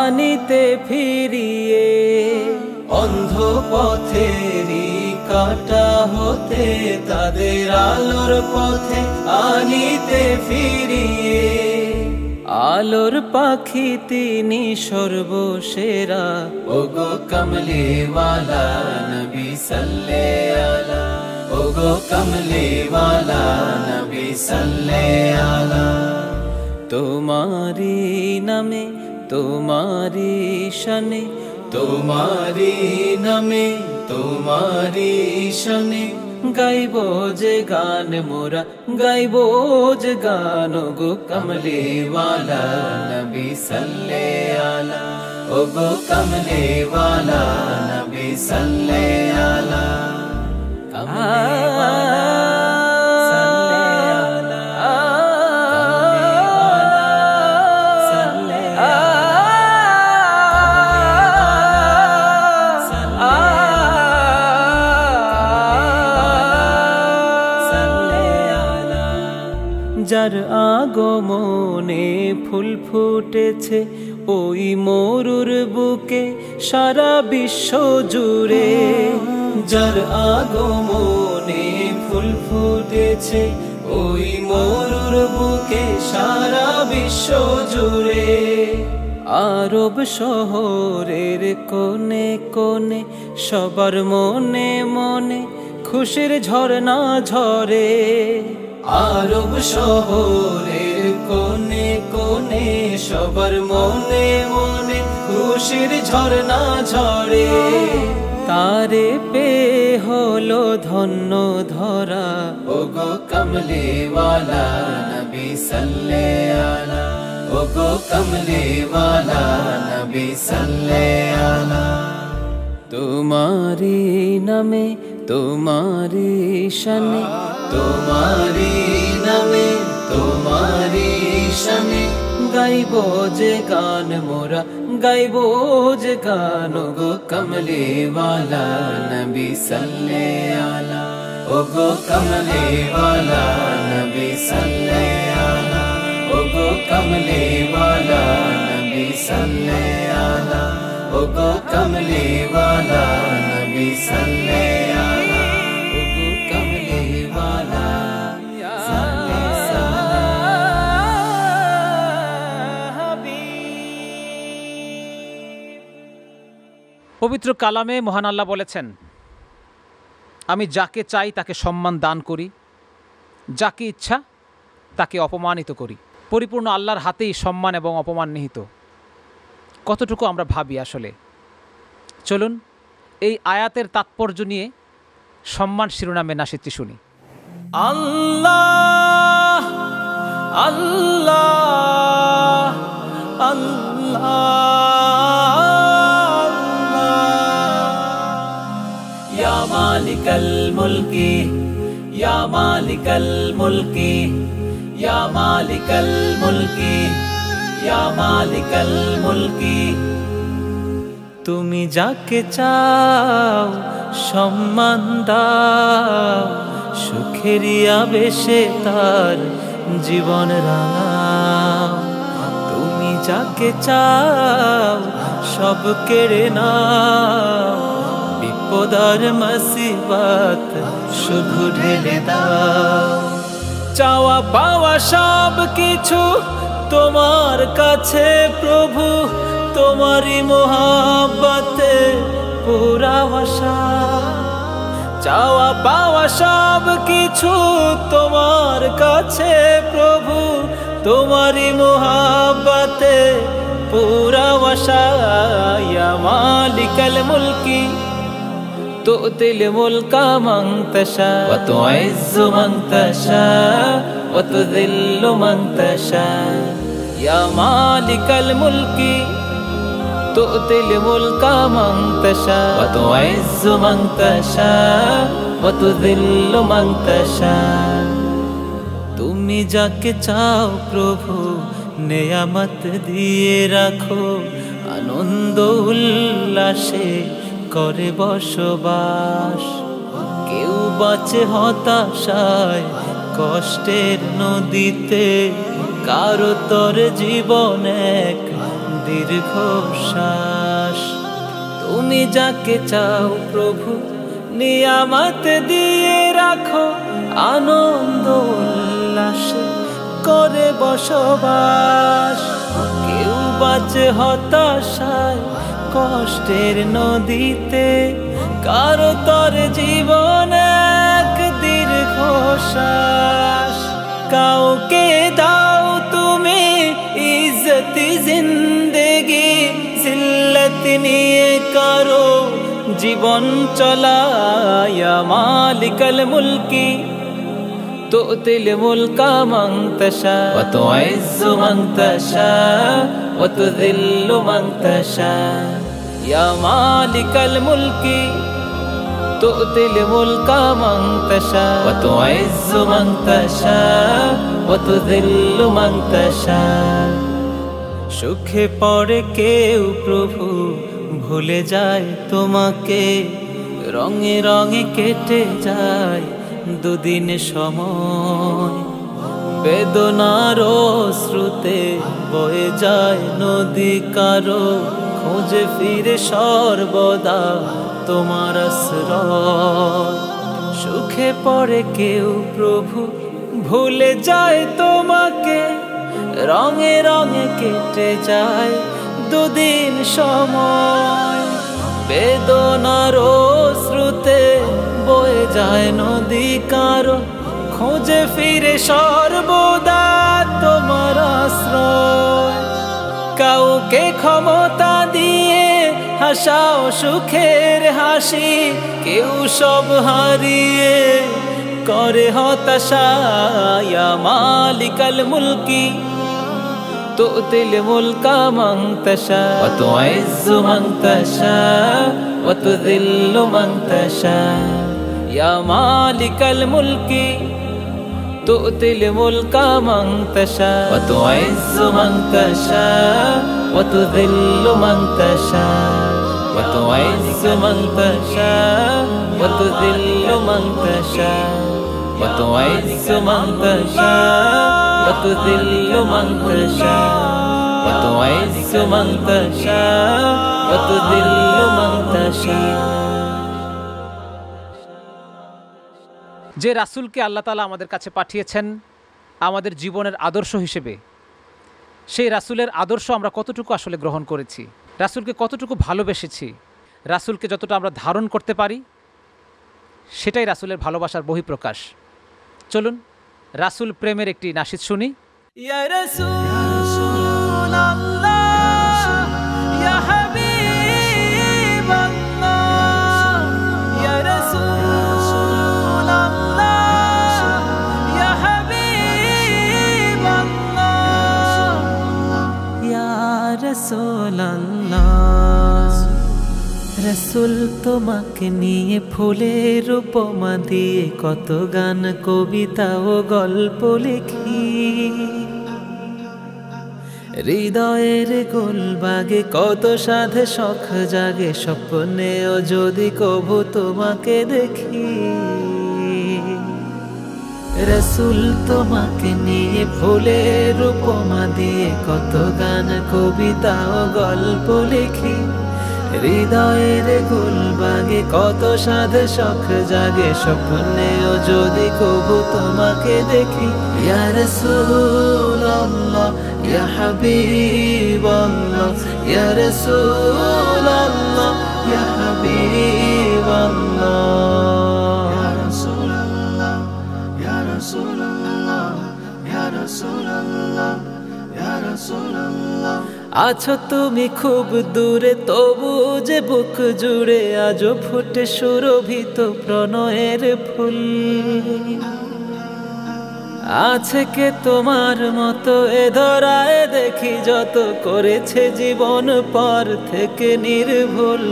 আনিতে ফিরিয়ে, অন্ধ পথেরই কাটা হতে তাদের আলোর পথে আনিতে ফিরিয়ে। আলোর পাখি তিনি সর্বসেরা, ওগো কমলে ওয়ালা নবী সল্লে আলা, ওগো কমলে ওয়ালা নবী সল্লে আলা। তোমারি নামে তোমারি শনে, তোমারি নামে তোমারি শনে গাইবো যে গান মোরা, গাইবো যে গান ওগো কমলে ওয়ালা নবী সল্লে আলা, ওগো কমলে ওয়ালা নবী সল্লে আলা। কমলে ওয়ালা সল্লে আলা, যার আগমনে ফুল ফুটেছে ওই মরুর বুকে সারা বিশ্ব জুড়ে, যার আগমনে ফুল ফুটেছে ওই মরুর বুকে সারা বিশ্ব জুড়ে। আরব শহরের কোণে কোণে সবার মনে মনে খুশির ঝর্ণা ঝরে, আরব শহরের কোণে কোণে সবার মনে মনে খুশির ঝর্ণা ঝরে। তারে পে হলো ধন্য ধরা, ওগো কমলে ওয়ালা নবী সল্লে আলা, ওগো কমলে ওয়ালা নবী সল্লে আলা। তোমারি নামে তোমারি শনে, তোমারি নামে তোমারি শনে গাইবো যে গান মোরা, গাইবো যে গান ওগো কমলে ওয়ালা নবী সল্লে আলা, ওগো কমলে ওয়ালা নবী সল্লে আলা, ওগো কমলে ওয়ালা নবী সল্লে আলা, ওগো কমলে ওয়ালা নবী সল্লে আলা, ওগো কমলে ওয়ালা সল্লে পবিত্র কালামে মহান আল্লাহ বলেছেন, আমি যাকে চাই তাকে সম্মান দান করি, যাকে ইচ্ছা তাকে অপমানিত করি। পরিপূর্ণ আল্লাহর হাতেই সম্মান এবং অপমান নিহিত। কতটুকু আমরা ভাবি আসলে? চলুন এই আয়াতের তাৎপর্য নিয়ে সম্মান শিরোনামে নাশিদটি শুনি। আল্লাহ আল্লাহ আল্লাহ ইয়া মালিকাল মুলকি, ইয়া মালিকাল মুলকি, ইয়া মালিকাল মুলকি, ইয়া মালিকাল মুলকি। তুমি যাকে চাও সম্মান দাও, সুখেরই আবেশে তার জীবন রাঙাও। তুমি যাকে চাও সব কেড়ে নাও, বিপদার মুসিবত শুধু ঢেলে দাও। চাওয়া পাওয়া সব কিছু তোমার কাছে প্রভু, তোমারই মোহাব্বতে পুরা আশা। চাওয়া পাওয়া সব কিছু তোমার কাছে প্রভু, তোমারই মোহাব্বতে পুরা আশা। ইয়া মালিকাল মুলকি তু'তিল মুলকা মান তাশা ওয়া তু'ইজ্জু মান তাশা ওয়া তুযিল্লু মান তাশা। ইয়া মালিকাল মুলকি তু'তিল মুলকা মান তাশা ওয়া তু'ইজ্জু মান তাশা ওয়া তুযিল্লু মান তাশা। তুমি যাকে চাও প্রভু নেয়ামত দিয়ে রাখো, আনন্দ উল্লাসে করে বসবাস। কেউ বাঁচে হতাশায় কষ্টের নদীতে, কারো তোর জীবন এক দীর্ঘশ্বাস। তুমি যাকে চাও প্রভু নিয়ামত দিয়ে রাখো, আনন্দ উল্লাসে করে বসবাস। কেউ বাঁচে হতাশায় কষ্টের নদীতে, কারো তোর জীবন এক দীর্ঘশ্বাস। কাউকে দাও তুমি ইজ্জতি জিন্দেগি, জিল্লত নিয়ে কারো জীবন চলা। ইয়া মালিকাল মুলকি তু'তিল মুলকা মান তাশা ওয়া তু'ইজ্জু মান তাশা ওয়া তুযিল্লু মান তাশা। ইয়া মালিকাল মুলকি তু'তিল মুলকা মান তাশা ওয়া তু'ইজ্জু মান তাশা ওয়া তুযিল্লু মান তাশা। সুখে পড়ে কেউ প্রভু ভুলে যায় তোমাকে, রঙে রঙে কেটে যায় দুদিন সময়। বেদনার অশ্রুতে বয়ে যায় নদী কারো, খোঁজে ফিরে সর্বদা তোমার আশ্রয়। সুখে পড়ে কেউ প্রভু ভুলে যায় তোমাকে, রঙে রঙে কেটে যায় দুদিন সময়। বেদনার অশ্রুতে বয়ে যায় নদী কারো, খোঁজে ফিরে সর্বদা তোমার আশ্রয়। কাউকে ক্ষমতা দিয়ে হাসাও সুখের হাসি, কেউ সব হারিয়ে করে হতাশা। ইয়া মালিকাল মুলকি তু'তিল মুলকা মান তাশা ওয়া তু'ইজ্জু মান তাশা ওয়া তুযিল্লু মান তাশা। ইয়া মালিকাল মুলকি তু'তিল মুলকা মান তাশা ওয়া তু'ইজ্জু মান তাশা ওয়া তুযিল্লু মান তাশা ওয়া তু'ইজ্জু মান তাশা ওয়া তুযিল্লু মান তাশা ওয়া তু'ইজ্জু মান তাশা ওয়া তুযিল্লু মান তাশা ওয়া তু'ইজ্জু মান তাশা ওয়া তুযিল্লু মান তাশা। যে রাসূলকে আল্লাহ তাআলা আমাদের কাছে পাঠিয়েছেন আমাদের জীবনের আদর্শ হিসেবে, সেই রাসূলের আদর্শ আমরা কতটুকু আসলে গ্রহণ করেছি, রাসূলকে কতটুকু ভালোবেসেছি, রাসূলকে যতটা আমরা ধারণ করতে পারি, সেটাই রাসূলের ভালোবাসার বহিঃপ্রকাশ। চলুন রাসূল প্রেমের একটি নাশিদ শুনি। ইয়া রাসূলাল্লাহ ইয়া হাবিবাল্লাহ, ইয়া রাসূলাল্লাহ ইয়া হাবিবাল্লাহ, ইয়া রাসূলাল্লাহ। রাসূল তোমাকে নিয়ে ফুলের উপমা দিয়ে কত গান কবিতা ও গল্প লিখি, হৃদয়ের গোলবাগে কত সাধে শখ জাগে, স্বপ্নেও যদি কভু তোমাকে দেখি। রসুল তোমাকে নিয়ে ফুলের উপমা দিয়ে কত গান কবিতা ও গল্প লিখি, হৃদয়ের গুলবাগে কত সাধ শখ জাগে, স্বপ্নেও যদি কবু তোমাকে দেখি। ইয়া রাসূলুল্লাহ ইয়া হাবিবাল্লাহ, ইয়া রাসূলুল্লাহ ইয়া হাবিবাল্লাহ, ইয়া রাসূলুল্লাহ ইয়া রাসূলুল্লাহ ইয়া রাসূলুল্লাহ ইয়া রাসূলুল্লাহ। আছো তুমি খুব দূরে, তবু যে বুক জুড়ে আজও ফুটে সুরভিত প্রণয়ের ফুল। আছে কে তোমার মতো এ ধরায় দেখি, যত করেছে জীবন পর থেকে নির্ভুল।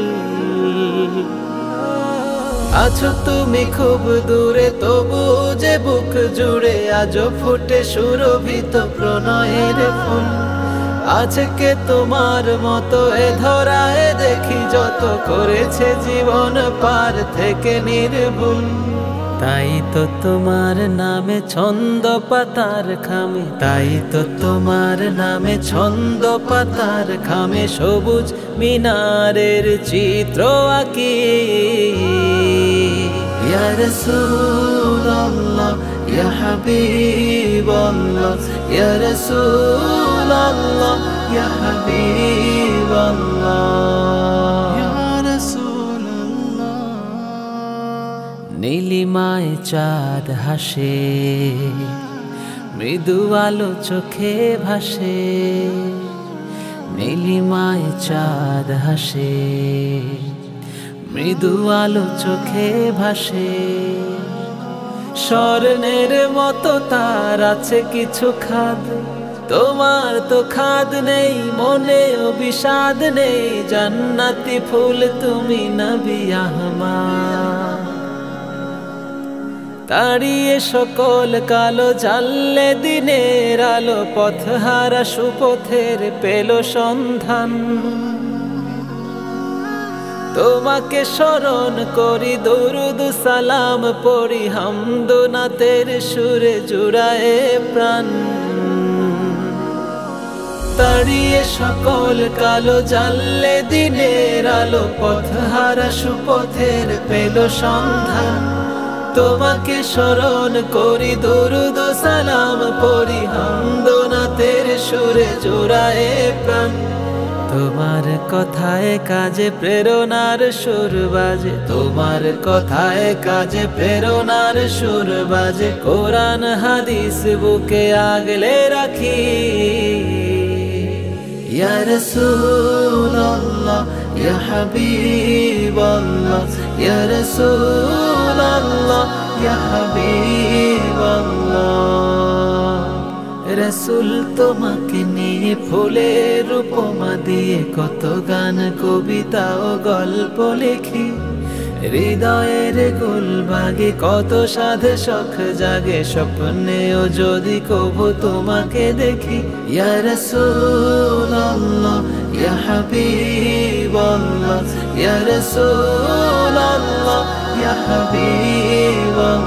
আছো তুমি খুব দূরে, তবু যে বুক জুড়ে আজও ফুটে সুরভিত প্রণয়ের ফুল। আছে কে তোমার মতো এ ধরায় দেখি, যত করেছে জীবন পার থেকে নির্ভুল। তাই তো তোমার নামে ছন্দ পাতার খামে, তাই তো তোমার নামে ছন্দ পাতার খামে সবুজ মিনারের চিত্র আঁকি। ইয়া রাসূলুল্লাহ ইয়া হাবিবাল্লাহ, ইয়া রাসূলুল্লাহ ইয়া হাবিবাল্লাহ, ইয়া রাসূলুল্লাহ। নীলিমায় চাঁদ হাসে, মৃদু আলো চোখে ভাসে। নীলিমায় চাঁদ হাসে, মৃদু আলো চোখে ভাসে। স্বর্ণের মতো তার আছে কিছু খাদ, তোমার তো খাদ নেই, মনেও বিষাদ নেই। জান্নাতি ফুল তুমি নবী আহমদ, তাড়িয়ে সকল কালো জানলে দিনের আলো। পথহারা সুপথের পেল সন্ধান, তোমাকে স্মরণ করি দরুদ সালাম পড়ি, হামদ নাতের সুরে জুড়ায়ে প্রাণ। তাড়িয়ে সকল কালো জানলে দিনের আলো, পথহারা সুপথের পেল সন্ধান। তোমাকে স্মরণ করি দরুদ সালাম পড়ি, হামদ নাতের সুরে জোড়ায়ে প্রাণ। তোমার কথায় কাজে প্রেরণার সুর বাজে, তোমার কথায় কাজে প্রেরণার সুর বাজে। কোরআন হাদিস বুকে আগলে রাখি। ইয়া রাসূলুল্লাহ ইয়া হাবিবাল্লাহ, ইয়া রাসূলুল্লাহ ইয়া হাবিবাল্লাহ। রসুল তোমাকে নিয়ে ফুলের উপমা দিয়ে কত গান কবিতা ও গল্প লিখি, হৃদয়ের গুলবাগে কত সাধ শখ জাগে। স্বপ্নেও যদি কবু তোমাকে দেখি। ইয়া রাসূলুল্লাহ ইয়া হাবিবাল্লাহ, ইয়া রাসূলুল্লাহ ইয়া হাবিবাল্লাহ।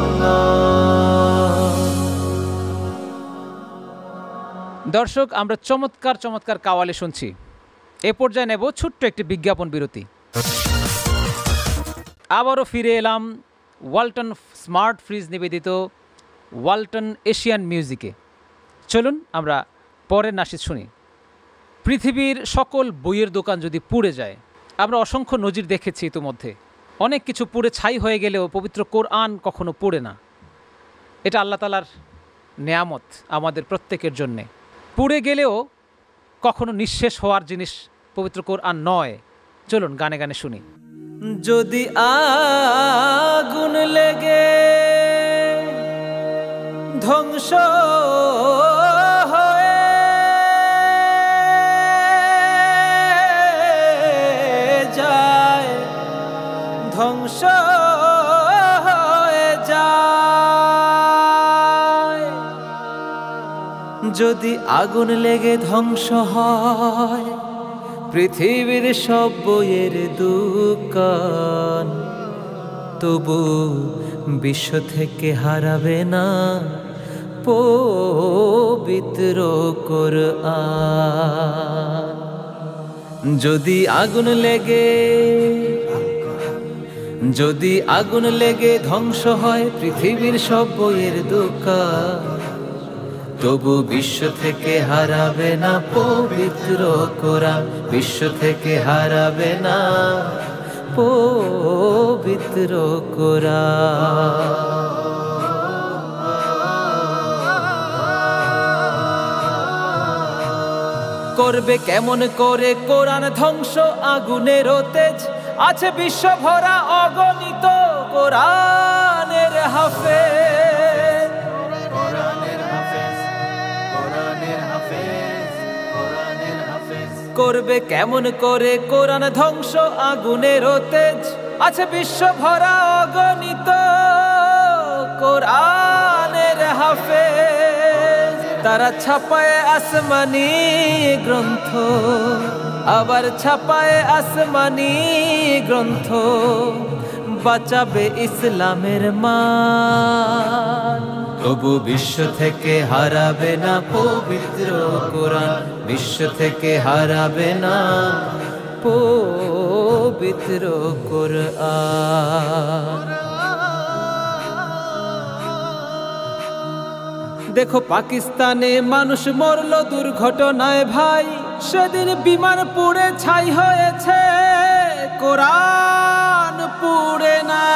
দর্শক, আমরা চমৎকার চমৎকার কাওয়ালি শুনছি। এ পর্যায়ে নেব ছোট্ট একটি বিজ্ঞাপন বিরতি। আবারও ফিরে এলাম ওয়ালটন স্মার্ট ফ্রিজ নিবেদিত ওয়ালটন এশিয়ান মিউজিকে। চলুন আমরা পরের নাশিদ শুনি। পৃথিবীর সকল বইয়ের দোকান যদি পুড়ে যায়, আমরা অসংখ্য নজির দেখেছি ইতিমধ্যে। অনেক কিছু পুড়ে ছাই হয়ে গেলেও পবিত্র কোরআন কখনো পুড়ে না। এটা আল্লাহ তাআলার নেয়ামত আমাদের প্রত্যেকের জন্যে। পুড়ে গেলেও কখনো নিঃশেষ হওয়ার জিনিস পবিত্র কোরআন নয়। চলুন গানে গানে শুনি। যদি আগুন লেগে ধ্বংস হয়ে যায়, ধ্বংস হয়ে যায়, যদি আগুন লেগে ধ্বংস হয় পৃথিবীর সব বইয়ের দোকান, তবু বিশ্ব থেকে হারাবে না পবিত্র কোরআন। যদি আগুন লেগে ধ্বংস হয় পৃথিবীর সব বইয়ের দোকান, তবু বিশ্ব থেকে হারাবে না পবিত্র কোরআন, বিশ্ব থেকে হারাবে না পবিত্র কোরআন। করবে কেমন করে কোরআন ধ্বংস, আগুনের তেজ আছে বিশ্ব ভরা অগণিত কোরআনের হাফেজ। করবে কেমন করে কোরআন ধ্বংস, আগুনের তেজ আছে বিশ্ব ভরা অগণিত কোরআনের হাফেজ। তারা ছাপায় আসমানি গ্রন্থ, আবার ছাপায় আসমানি গ্রন্থ, বাঁচাবে ইসলামের মান। তবু বিশ্ব থেকে হারাবে না পবিত্র কোরআন, বিশ্ব থেকে হারাবে না পবিত্র কোরআন। দেখো পাকিস্তানে মানুষ মরল দুর্ঘটনায় ভাই, সেদিন বিমান পুড়ে ছাই হয়েছে, কোরআন পুড়ে না।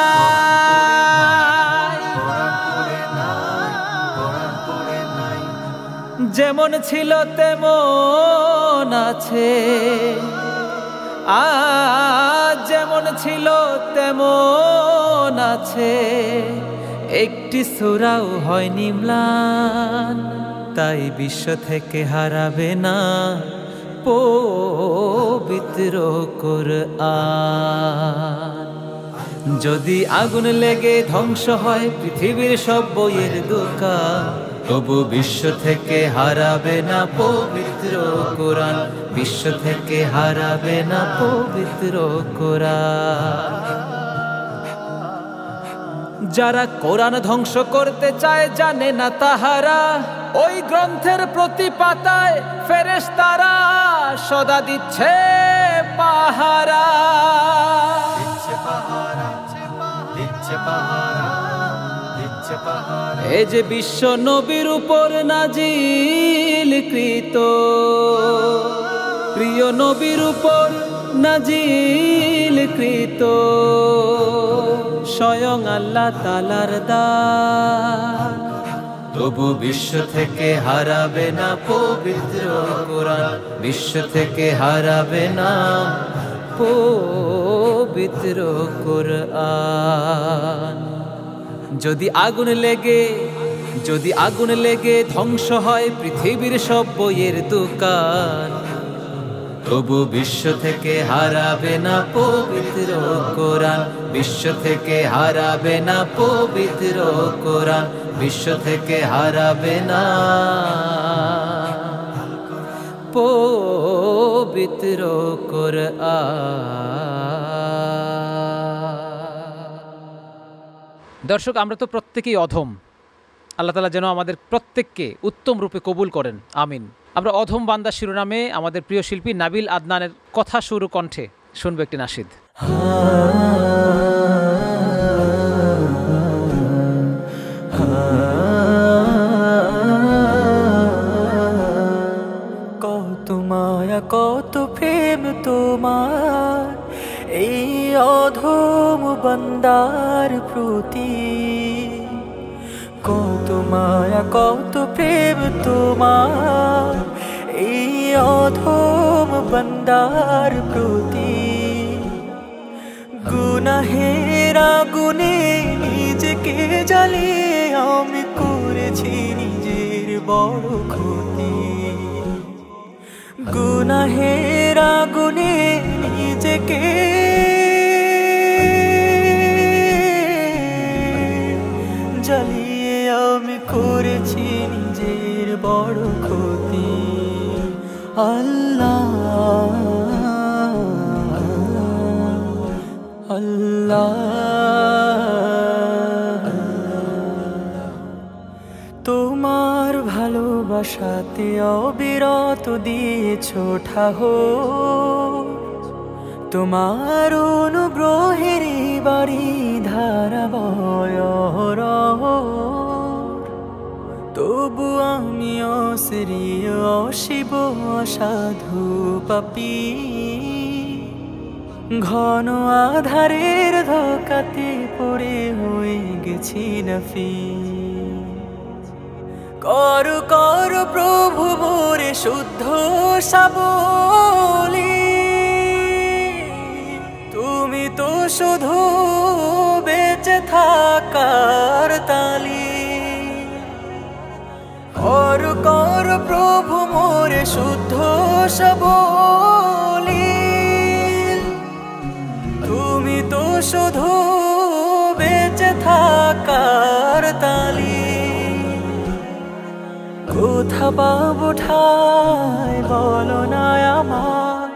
যেমন ছিল তেমন আছে, আজ যেমন ছিল তেমন আছে, একটি সূরাও হয়নি ম্লান। তাই বিশ্ব থেকে হারাবে না পবিত্র কোরআন। যদি আগুন লেগে ধ্বংস হয় পৃথিবীর সব বইয়ের দোকান, তবু বিশ্ব থেকে হারাবে না পবিত্র কোরআন, বিশ্ব থেকে হারাবে না পবিত্র কোরআন। যারা কোরআন ধ্বংস করতে চায় জানে না তাহারা, ওই গ্রন্থের প্রতি পাতায় ফেরেশতারা সদা দিচ্ছে পাহারা। এ যে বিশ্ব নবীর উপর নাজিলকৃত, প্রিয় নবীর উপর নাজিলকৃত, স্বয়ং আল্লাহ তাআলার দান। তবু বিশ্ব থেকে হারাবে না পবিত্র কোরআন, বিশ্ব থেকে হারাবে না পবিত্র কোরআন। যদি আগুন লেগে ধ্বংস হয় পৃথিবীর সব বইয়ের দোকান, তবু বিশ্ব থেকে হারাবে না পবিত্র কোরআন, বিশ্ব থেকে হারাবে না পবিত্র কোরআন, বিশ্ব থেকে হারাবে না পবিত্র কোরআন। দর্শক, আমরা তো প্রত্যেকেই অধম। আল্লাহ তাআলা যেন আমাদের প্রত্যেককে উত্তম রূপে কবুল করেন, আমিন। আমরা অধম বান্দা শিরোনামে আমাদের প্রিয় শিল্পী নাবিল আদনানের কথা সুর কণ্ঠে শুনবো একটি নাশিদ। কত মায়া কত প্রেম তোমার এই অধম বান্দার প্রতি, কত মায়া কত প্রেম তোমার এই অধম বান্দার প্রতি। গুনাহের আগুনে নিজেকে জ্বালিয়ে আমি করেছি নিজের বড় ক্ষতি। গুনাহের আগুনে নিজেকে জ্বালিয়ে আমি করেছি নিজের বড় ক্ষতি। আল্লাহ আল্লাহ আশাতে অবিরত দিয়েছ ঠাহর, তোমার অনুগ্রহের বাড়ি ধারাবয় তবু আমি অশ্রীয় অশিব অসাধু পাপী, ঘন আধারের ধোকাতে পড়ে হয়ে গেছি নাফি। কর কর প্রভু মোরে শুদ্ধ সাবলী, তুমি তো শুধু বেঁচে থাকার তালি। কর কর প্রভু মোরে শুদ্ধ সাবলী, তুমি তো শুধু বেঁচে থাকার তালি। কোথা পাবো ঠাই বলো না আমায়,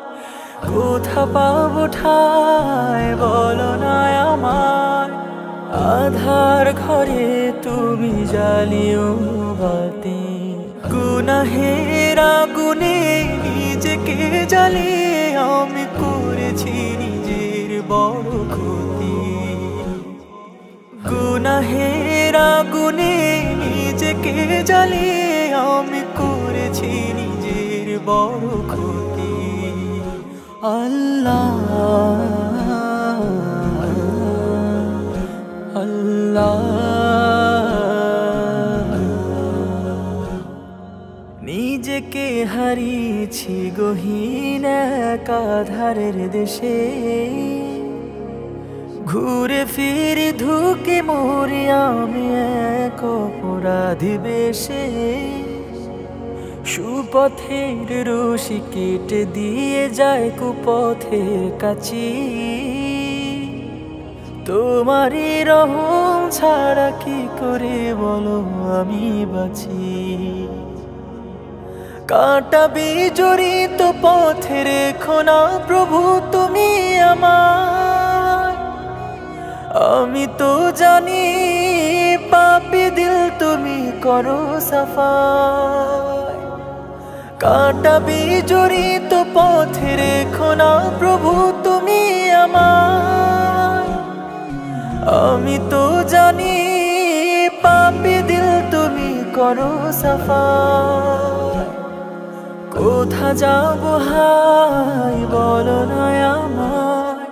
কোথা পাবো ঠাই বলো না আমায়। আধার ঘরে তুমি জ্বালিও বাতি, গুনাহের আগুনে নিজেকে জ্বালিয়ে আমি করেছি নিজের বড় ক্ষতি। গুনাহের আগুনে নিজেকে জ্বালিয়ে আমি করেছি নিজের বড় ক্ষতি। আল্লাহ আল্লাহ নিজেকে হারিয়েছি গহীন এক আধারের দেশে, ঘুরে ফিরে ধুকে মরি আমি এক অপরাধী বেশে। সুপথের রশি কেটে দিয়ে যায় কুপথের কাছি, তোমারই রহম ছাড়া কি করে বলো আমি বাঁচি। কাঁটা বিজড়িত পথে রেখো না প্রভু তুমি আমায়, আমি তো জানি পাপী দিল তুমি করো সাফাই। কাঁটা বিজড়িত পথে রেখো না প্রভু তুমি আমায়, আমি তো জানি পাপী দিল তুমি করো সাফাই। কোথা যাবো হাই বলো না আমায়,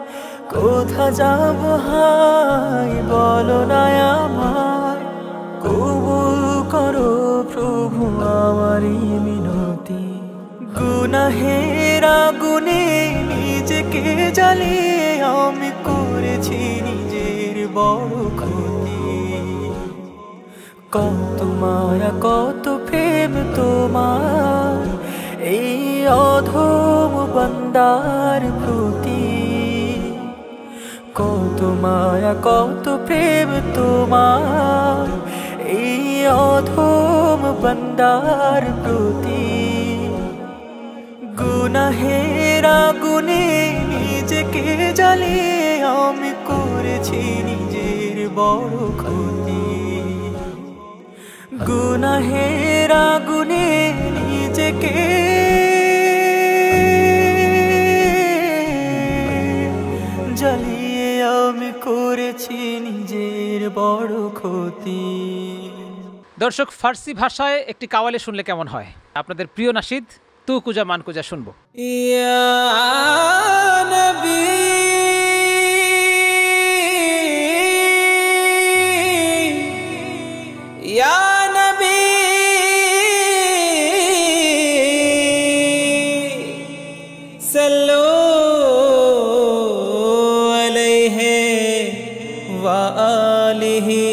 কোথা যাবো হাই বলো না আমায়। কবুল করো প্রভু আমারই মিনতি, গুনাহের আগুনে নিজেকে জ্বালিয়ে আমি করেছি নিজের বড় ক্ষতি। কত মায়া কত প্রেম তোমার এই অধম বান্দার প্রতি, কত মায়া কত প্রেম তোমার এই অধম বান্দার প্রতি। গুনাহের আগুনে নিজেকে জ্বালিয়ে আমি করেছি নিজের বড় ক্ষতি। গুনাহের আগুনে নিজেকে জ্বালিয়ে আমি করেছি নিজের বড় ক্ষতি। দর্শক, ফার্সি ভাষায় একটি কাওয়ালি শুনলে কেমন হয়? আপনাদের প্রিয় নাশিদ তু কুজা মান কুজা শুনবো। ইয়া নবী ইয়া নবী সাল্লু আলাইহি ওয়া আলিহি।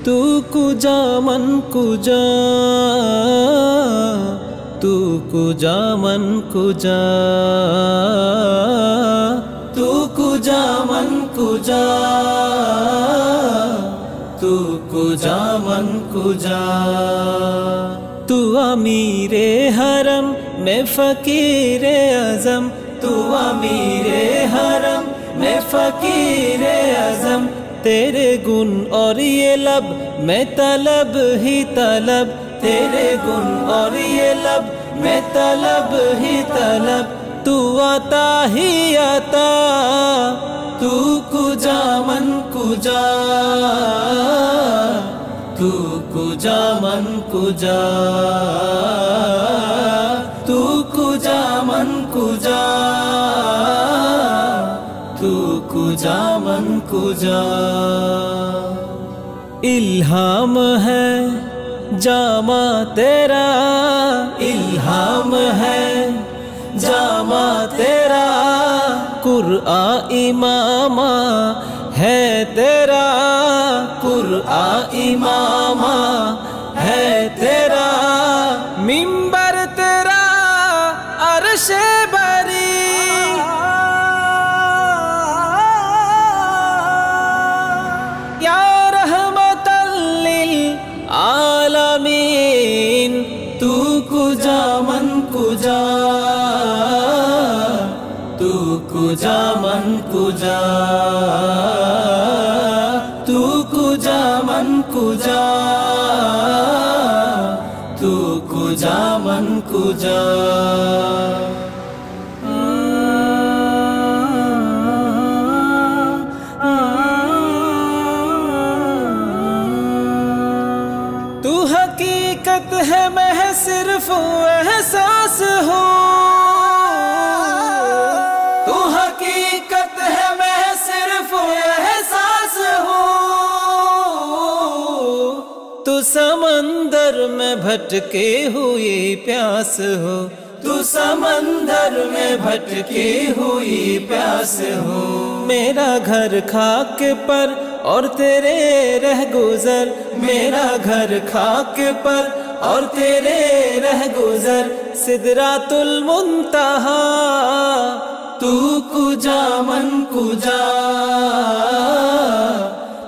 तू कुजा मन कुजा, तू कुजा मन कुजा, तू कुजा मन कुजा, तू कुजा कुजा मन कुजा। तू अमीरे हरम मैं फकीरे अज़म, तू अमीरे हरम मैं फकीरे अज़म। तेरे गुण और ये लब मैं तलब ही तलब, तेरे गुण और ये लब मैं तलब ही तलब। तू आता ही आता तू कुजा मन कुजा, तू कुजा मन कुजा, तू कुजा मन कुजा, तू कुजा मन कुजा। इल्हाम है जामा तेरा, इल्हाम है जामा तेरा। कुरआ इमामा है तेरा, कुरआ इमामा है तेरा। मिंबर तेरा अर्शे बरी, या रहमतल लिल आलमीन। तू कुजा मन कुजा, तू कुजा मन कुजा, तू कुजा मन कुजा, तू कुजा मन कुजा। तू हकीकत है मैं सिर्फ एहसास हूँ, तू हकीकत है मैं सिर्फ एहसास हूँ। तू समंदर में भटके हुई प्यास हो, तू समंदर में भटकी हुई प्यास हो। मेरा घर खाक पर और तेरे रह गुजर, मेरा घर खाक पर और तेरे रह गुजर। सिदरातुल मुंतहा तू कुजा मन कुजा,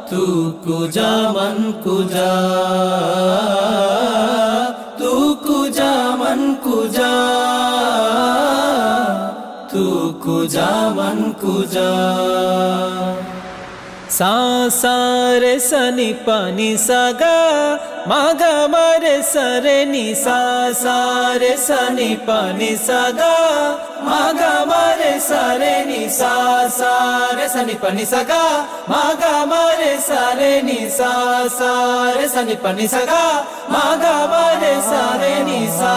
तू कुजा मन कुजा, तू कुजा मन कुजा, तू कुजा मन कुजा। सा सा रे सनी पानी सागा मागा मारे सरे नी। सा सा रे सनी पानी सागा मागा मारे सरे नी। सा सा रे सनी पानी सागा मागा मारे सरे नी। सा सा रे सनी पानी सागा मागा मारे सरे नी। सा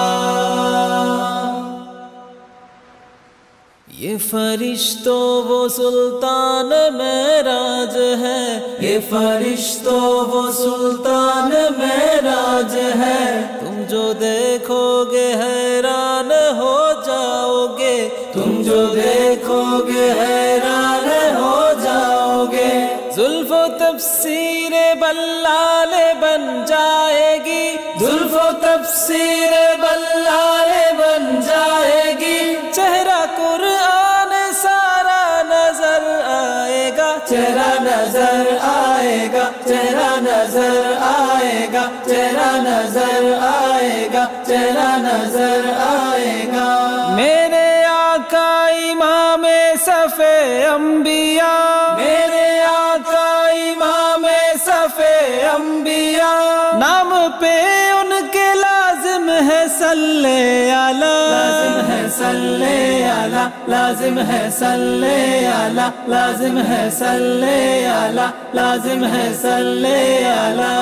ये फरिश्तों वो सुल्तान महराज है, ये फरिश्तों वो सुल्तान महराज है। तुम जो देखोगे हैरान हो जाओगे, तुम जो देखोगे हैरान हो जाओगे। जुल्फो तफसीरे बल्लाले बन जाएगी, जुल्फो तफसीरे बल्लाले बन जाएगी। चेहरा कुरान सारा नजर आएगा, चेहरा नजर आएगा, चेहरा नजर आएगा, चेहरा नजर आएगा, चेहरा नजर आएगा। मेरे आका इमामे सफे अंबिया, मेरे आका इमामे सफे अंबिया। नाम पे उनके लाजिम है सल्ले आला, लाजिम है सल्ले आला, लाजिम है सल्ले आला, लाजिम है सल्ले आला, लाजिम है सल्ले आला।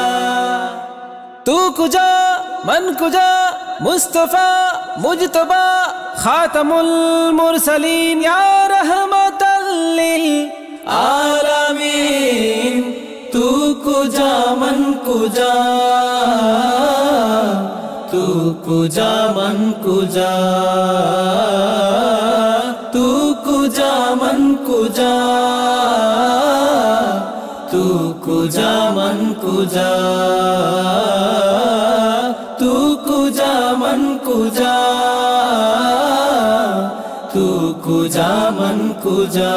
तू कुजा मन कुजा मुस्तफा मुजतबा खातमुल मुरसलीन, या रहमतल लिल आलमीन। तू कुजा मन कुजा, तू कुजा मन कुजा, तू कुजा मन कुजा, तू कुजा मन कुजा, तू कुजा मन कुजा, तू कुजा मन कुजा।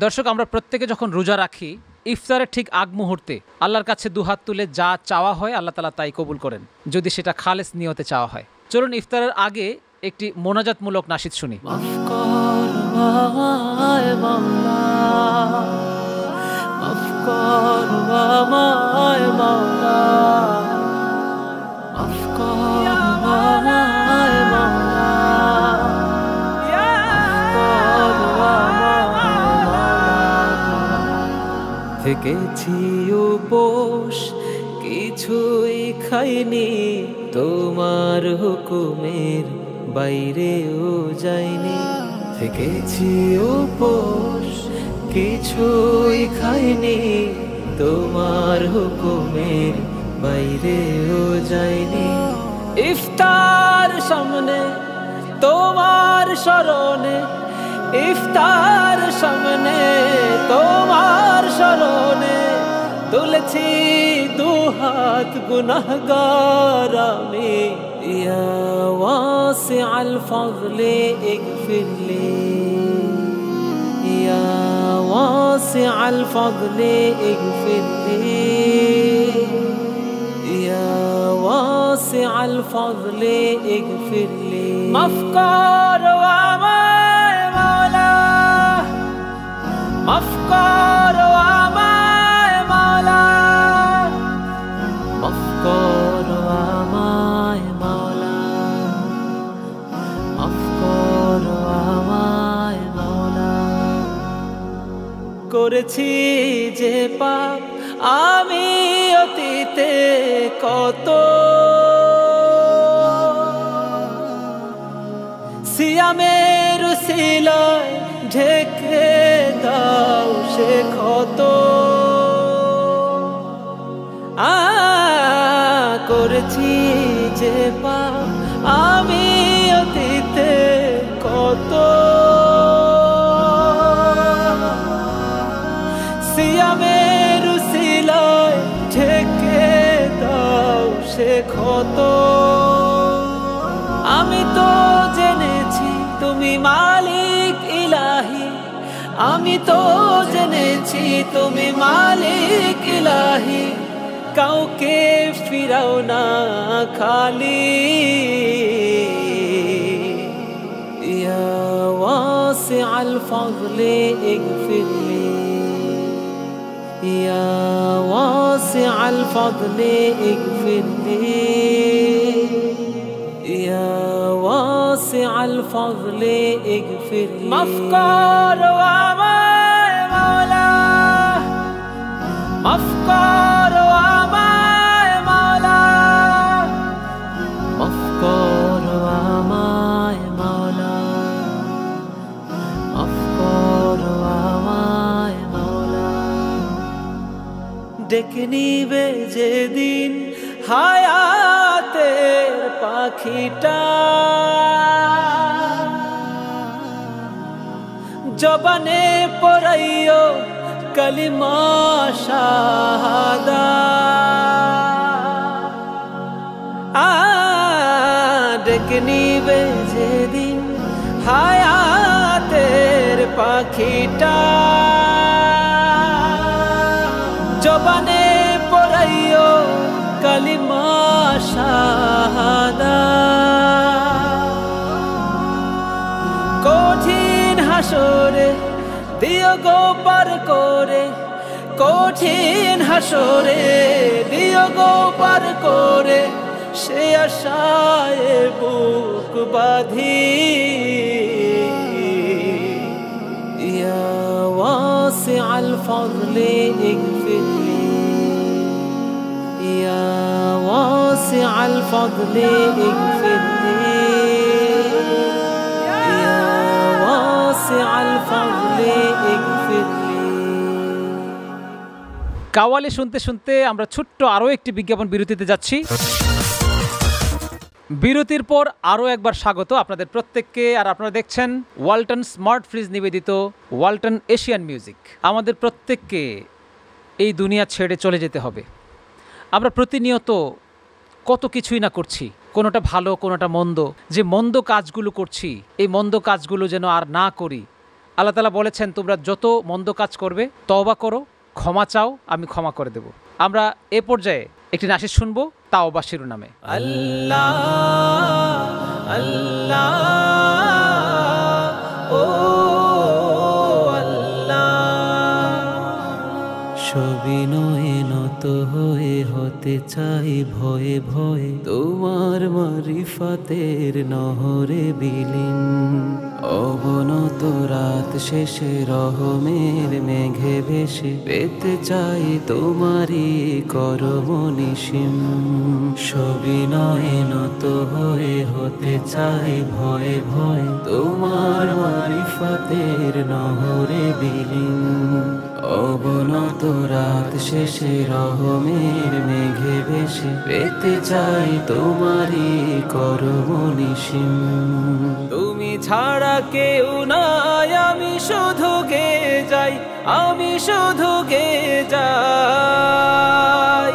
দর্শক, আমরা প্রত্যেকে যখন রোজা রাখি, ইফতারের ঠিক আগ মুহূর্তে আল্লাহর কাছে দুহাত তুলে যা চাওয়া হয় আল্লাহ তাআলা তাই কবুল করেন, যদি সেটা খালেস নিয়তে চাওয়া হয়। চলুন ইফতারের আগে একটি মোনাজাতমূলক নাশিদ শুনি। মাফ কর আমায় মাওলা, মাফ কর আমায় মাওলা, মাফ কর আমায় মাওলা, থেকেছি উপোস কিছুই খাইনি, তোমার হুকুমের বাইরেও যাইনি। থেকেছি উপোস কিছুই খাইনি, তোমার হুকুমের বাইরেও যাইনি। ইফতার সামনে তোমার স্মরণে, ইফতার সামনে তোমার স্মরণে, তুলেছি দুহাত গুনাহগার আমি। ইয়া ওয়াসিআল ফাযলি ইগফিরলি, ইয়া ওয়াসিআল ফাযলি ইগফিরলি, ইয়া ওয়াসিআল ফাযলি ইগফিরলি। মাফ কর আমায় মাওলা, মাফ কর আমায় মাওলা, মাফ কর আমায় মাওলা, মাফ কর আমায় মাওলা। করেছি যে পাপ আমি অতীতে কত, সিয়ামের উসিলায় ঢেকে দাও সে ক্ষত। করেছি যে পাপ আমি অতীতে কত, সিয়ামের উসিলায় ঢেকে দাও সে ক্ষত। আমি তো জেনেছি তুমি মালিক ইলাহি, আমি তো জেনেছি তুমি মালিক ইলাহি, কাউকে ফিরাও না খালি। ইয়া ওয়াসিআল ফাযলি ইগফিরলি, ইয়া ওয়াসিআল ফাযলি ইগফিরলি, ইয়া ওয়াসিআল ফাযলি ইগফিরলি। মাফ কর আমায় মাওলা, মাফ কর আমায় মাওলা, মাফ কর আমায় মাওলা, মাফ কর আমায় মাওলা। ডেকে নিবে যেদিন হায়াতের পাখিটা, জবানে পড়াইও কালিমা শাহাদা। ডেকে নিবে যেদিন হায়াতের পাখিটা, জবানে পড়াইও কালিমা শাহাদা। কঠিন হাসরে দিও গো পার করে, কঠিন হাসরে দিও গো পার করে, সে আশায় বুক বাঁধি। ইয়া ওয়াসিআল ফাযলি ইগফিরলি, ইয়া ওয়াসিআল ফাযলি ইগফিরলি, ইয়া ওয়াসিআল ফাযলি ইগফিরলি। কাওয়ালি শুনতে শুনতে আমরা ছোট্ট আরও একটি বিজ্ঞাপন বিরতিতে যাচ্ছি। বিরতির পর আরও একবার স্বাগত আপনাদের প্রত্যেককে। আর আপনারা দেখছেন ওয়ালটন স্মার্ট ফ্রিজ নিবেদিত ওয়ালটন এশিয়ান মিউজিক। আমাদের প্রত্যেককে এই দুনিয়া ছেড়ে চলে যেতে হবে। আমরা প্রতিনিয়ত কত কিছুই না করছি, কোনোটা ভালো কোনোটা মন্দ। যে মন্দ কাজগুলো করছি, এই মন্দ কাজগুলো যেন আর না করি, আল্লাহ তাআলা বলেছেন তোমরা যত মন্দ কাজ করবে তওবা করো, ক্ষমা চাও, আমি ক্ষমা করে দেব। আমরা এ পর্যায়ে একটি নাশিদ শুনবো তাওবা শিরোনামে। আল্লাহ আল্লাহ ও সবিনয়ে নত হয়ে হতে চাই ভয়ে ভয়ে তোমার মারিফাতের নহরে বিলীন। অবনত রাত শেষে রহমের মেঘে ভেসে পেতে চাই তোমারই করম নিশিম। সবিনয়ে নত হয়ে হতে চাই ভয়ে ভয়ে তোমার মারিফাতের নহরে বিলীন। অবনত রাত শেষে রহমের মেঘে ভেসে পেতে চাই তোমারই করম নিশিম। তুমি ছাড়া কেউ নাই, আমি শুধু গে যাই, আমি শুধু গে যাই।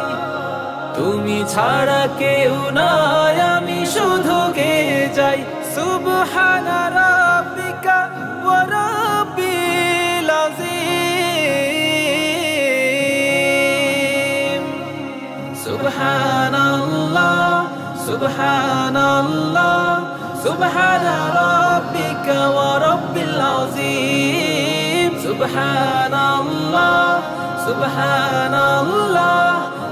তুমি ছাড়া কেউ নাই, আমি শুধু গে যাই। সুবহানা রাব্বিকা ওয়া রাব্বিল আযীম। সুবহানাল্লাহ সুবহানাল্লাহ সুবহানা রাব্বিকা ওয়া রাব্বিল আযীম। সুবহানাল্লাহ সুবহানাল্লাহ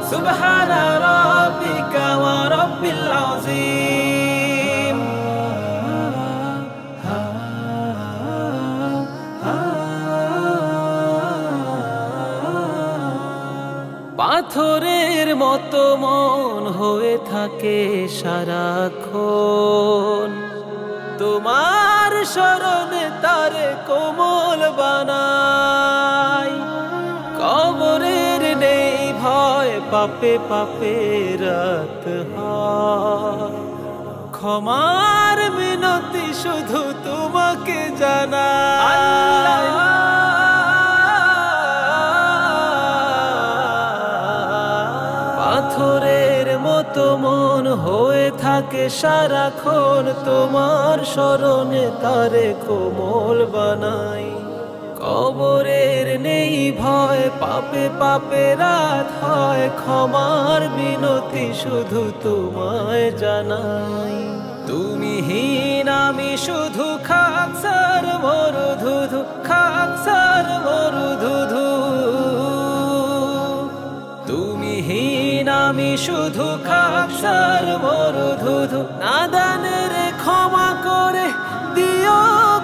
সুবহানা রাব্বিকা ওয়া রাব্বিল আযীম। পাথরের মতো মন হয়ে থাকে সারাক্ষণ, তোমার শরণে তার কোমল বানাই। কবরের নেই ভয়, পাপে পাপে রাত হয়। ক্ষমার মিনতি শুধু তোমাকে জানাই। পাথরের মতো মন হয়ে থাকে সারাক্ষণ, তোমার শরণে তারে কোমল বানাই। কবরের নেই ভয়, পাপে পাপে রাত হয়। ক্ষমার বিনতি শুধু তোমায় জানাই। তুমি হীন আমি শুধু খাকসার মরুধুধু, খাকসার মরুধুধু। তুমি হীন আমি শুধু খাকসার মরুধুধু। নাদানের ক্ষমা করে দিও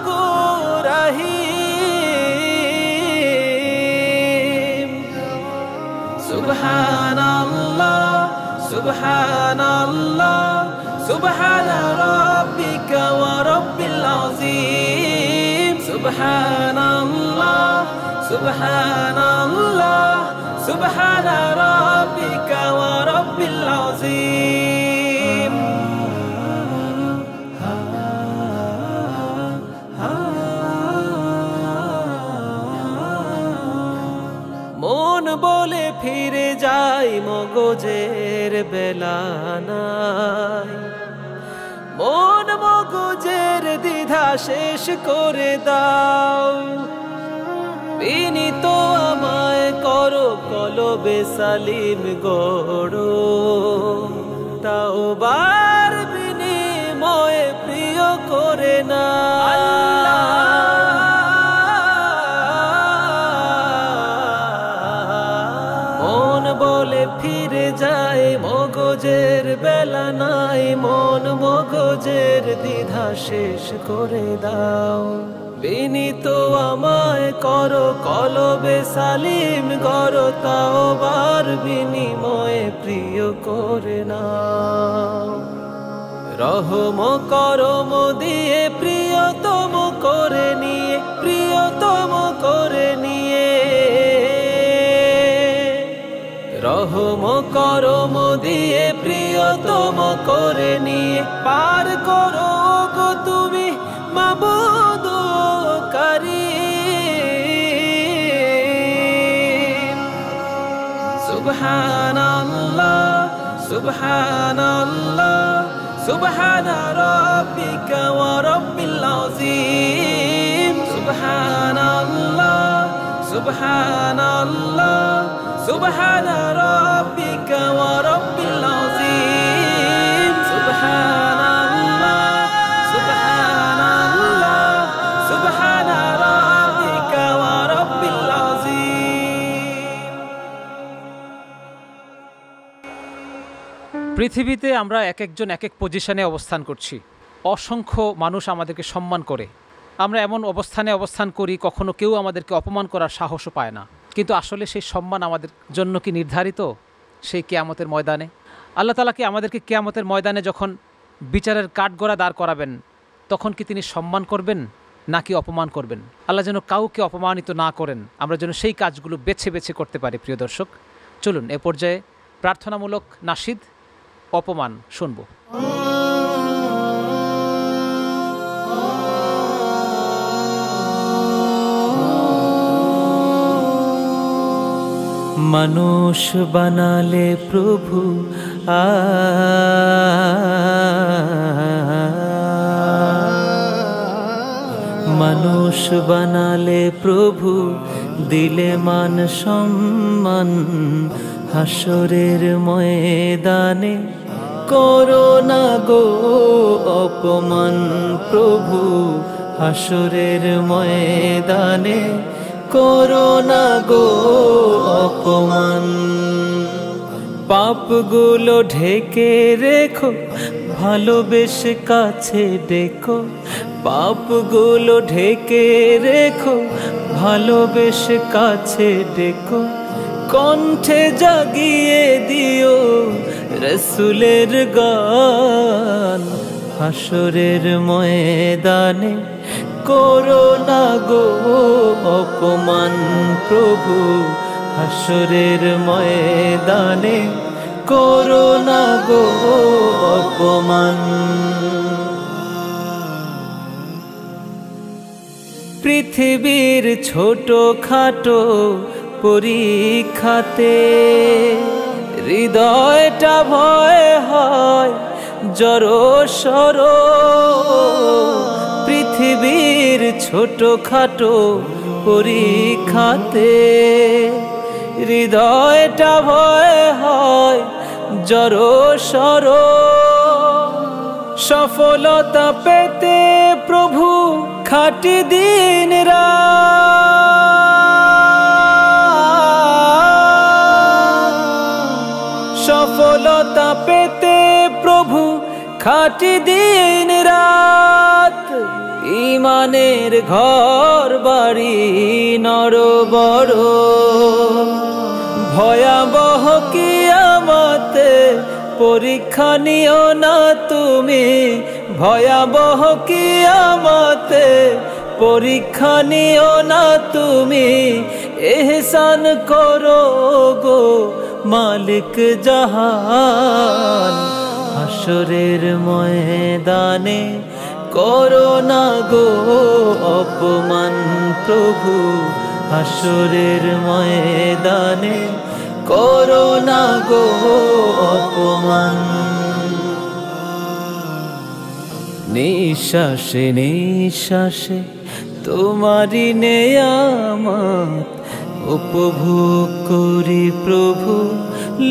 গো রহিম। সুবহানাল্লাহ সুবহানাল্লাহ সুবহানা রাব্বিকা ওয়া রাব্বিল আযীম। সুবহানাল্লাহ সুবহানাল্লাহ সুবহানা রাব্বিকা ওয়া রাব্বিল আযীম। মন বলে ফিরে যাই, মগজের বেলা নাই। মন মগজের দ্বিধা শেষ করে দাও। বিনীত আমায় করো কলবে সালিম গড়ো। তাওবার বিনিময়ে প্রিয় করে না। মন বলে ফিরে যায়, মগজের বেলা নাই। মন মগজের দ্বিধা শেষ করে দাও। বিনীত আমায় করো কলবে সালিম গড়ো। তাওবার বিনিময়ে প্রিয় করে নাও। রহম করম দিয়ে প্রিয়তম করে নিয়ে, প্রিয়তম করে নিয়ে। রহম করম দিয়ে প্রিয়তম করে নিয়ে। পার করো গো তুমি মাবুদ কারীম। সুবহানাল্লাহ সুবহানাল্লাহ সুবহানা রাব্বিকা ওয়া রাব্বিল আযীম। সুবহানাল্লাহ সুবহানাল্লাহ সুবহানা রাব্বিকা ওয়া রাব্বিল আযীম সুবহানাল্লাহ সুবহানাল্লাহ সুবহানা রাব্বিকা ওয়া রাব্বিল আযীম। পৃথিবীতে আমরা এক একজন এক এক পজিশনে অবস্থান করছি। অসংখ্য মানুষ আমাদেরকে সম্মান করে, আমরা এমন অবস্থানে অবস্থান করি কখনো কেউ আমাদেরকে অপমান করার সাহসও পায় না। কিন্তু আসলে সেই সম্মান আমাদের জন্য কি নির্ধারিত সেই কিয়ামতের ময়দানে? আল্লাহ তাআলা কি আমাদেরকে কিয়ামতের ময়দানে যখন বিচারের কাঠগড়া দাঁড় করাবেন তখন কি তিনি সম্মান করবেন নাকি অপমান করবেন? আল্লাহ যেন কাউকে অপমানিত না করেন, আমরা যেন সেই কাজগুলো বেছে বেছে করতে পারি। প্রিয় দর্শক, চলুন এ পর্যায়ে প্রার্থনামূলক নাশিদ অপমান শুনব। মানুষ বানালে প্রভু মানুষ বানালে প্রভু, দিলে মান সম্মান, হাসরের ময়দানে করো না গো অপমান প্রভু, হাসরের ময়দানে করো না গো অপমান। পাপগুলো ঢেকে রেখো, ভালোবেসে কাছে ডেকো, পাপগুলো ঢেকে রেখো, ভালোবেসে কাছে ডেকো, কণ্ঠে জাগিয়ে দিও রসুলের গান, হাসরের ময়দানে করো না গো অপমান প্রভু, হাসরের ময়দানে করো না গো অপমান। পৃথিবীর ছোট খাটো পরীক্ষাতে হৃদয়টা ভয় হয় জড়সড়, পৃথিবীর ছোট খাটো পরীক্ষাতে হৃদয়টা ভয় হয় জড়সড়। সফলতা পেতে প্রভু খাটি দিন রাত, সফলতা পেতে প্রভু খাটি দিন রাত, ইমানের ঘর বাড়ি নড়বড়, ভয়াবহ কিয়ামতে পরীক্ষা নিও না তুমি, ভয়াবহ কিয়ামতে পরীক্ষা নিও না তুমি, এহসান করো গো মালিক জাহান, হাসরের ময়দানে করো না গো অপমান প্রভু, হাসরের ময়দানে করো না গো অপমান। নিঃশ্বাসে নিঃশ্বাসে তোমারি নেয়ামত উপভোগ করি প্রভু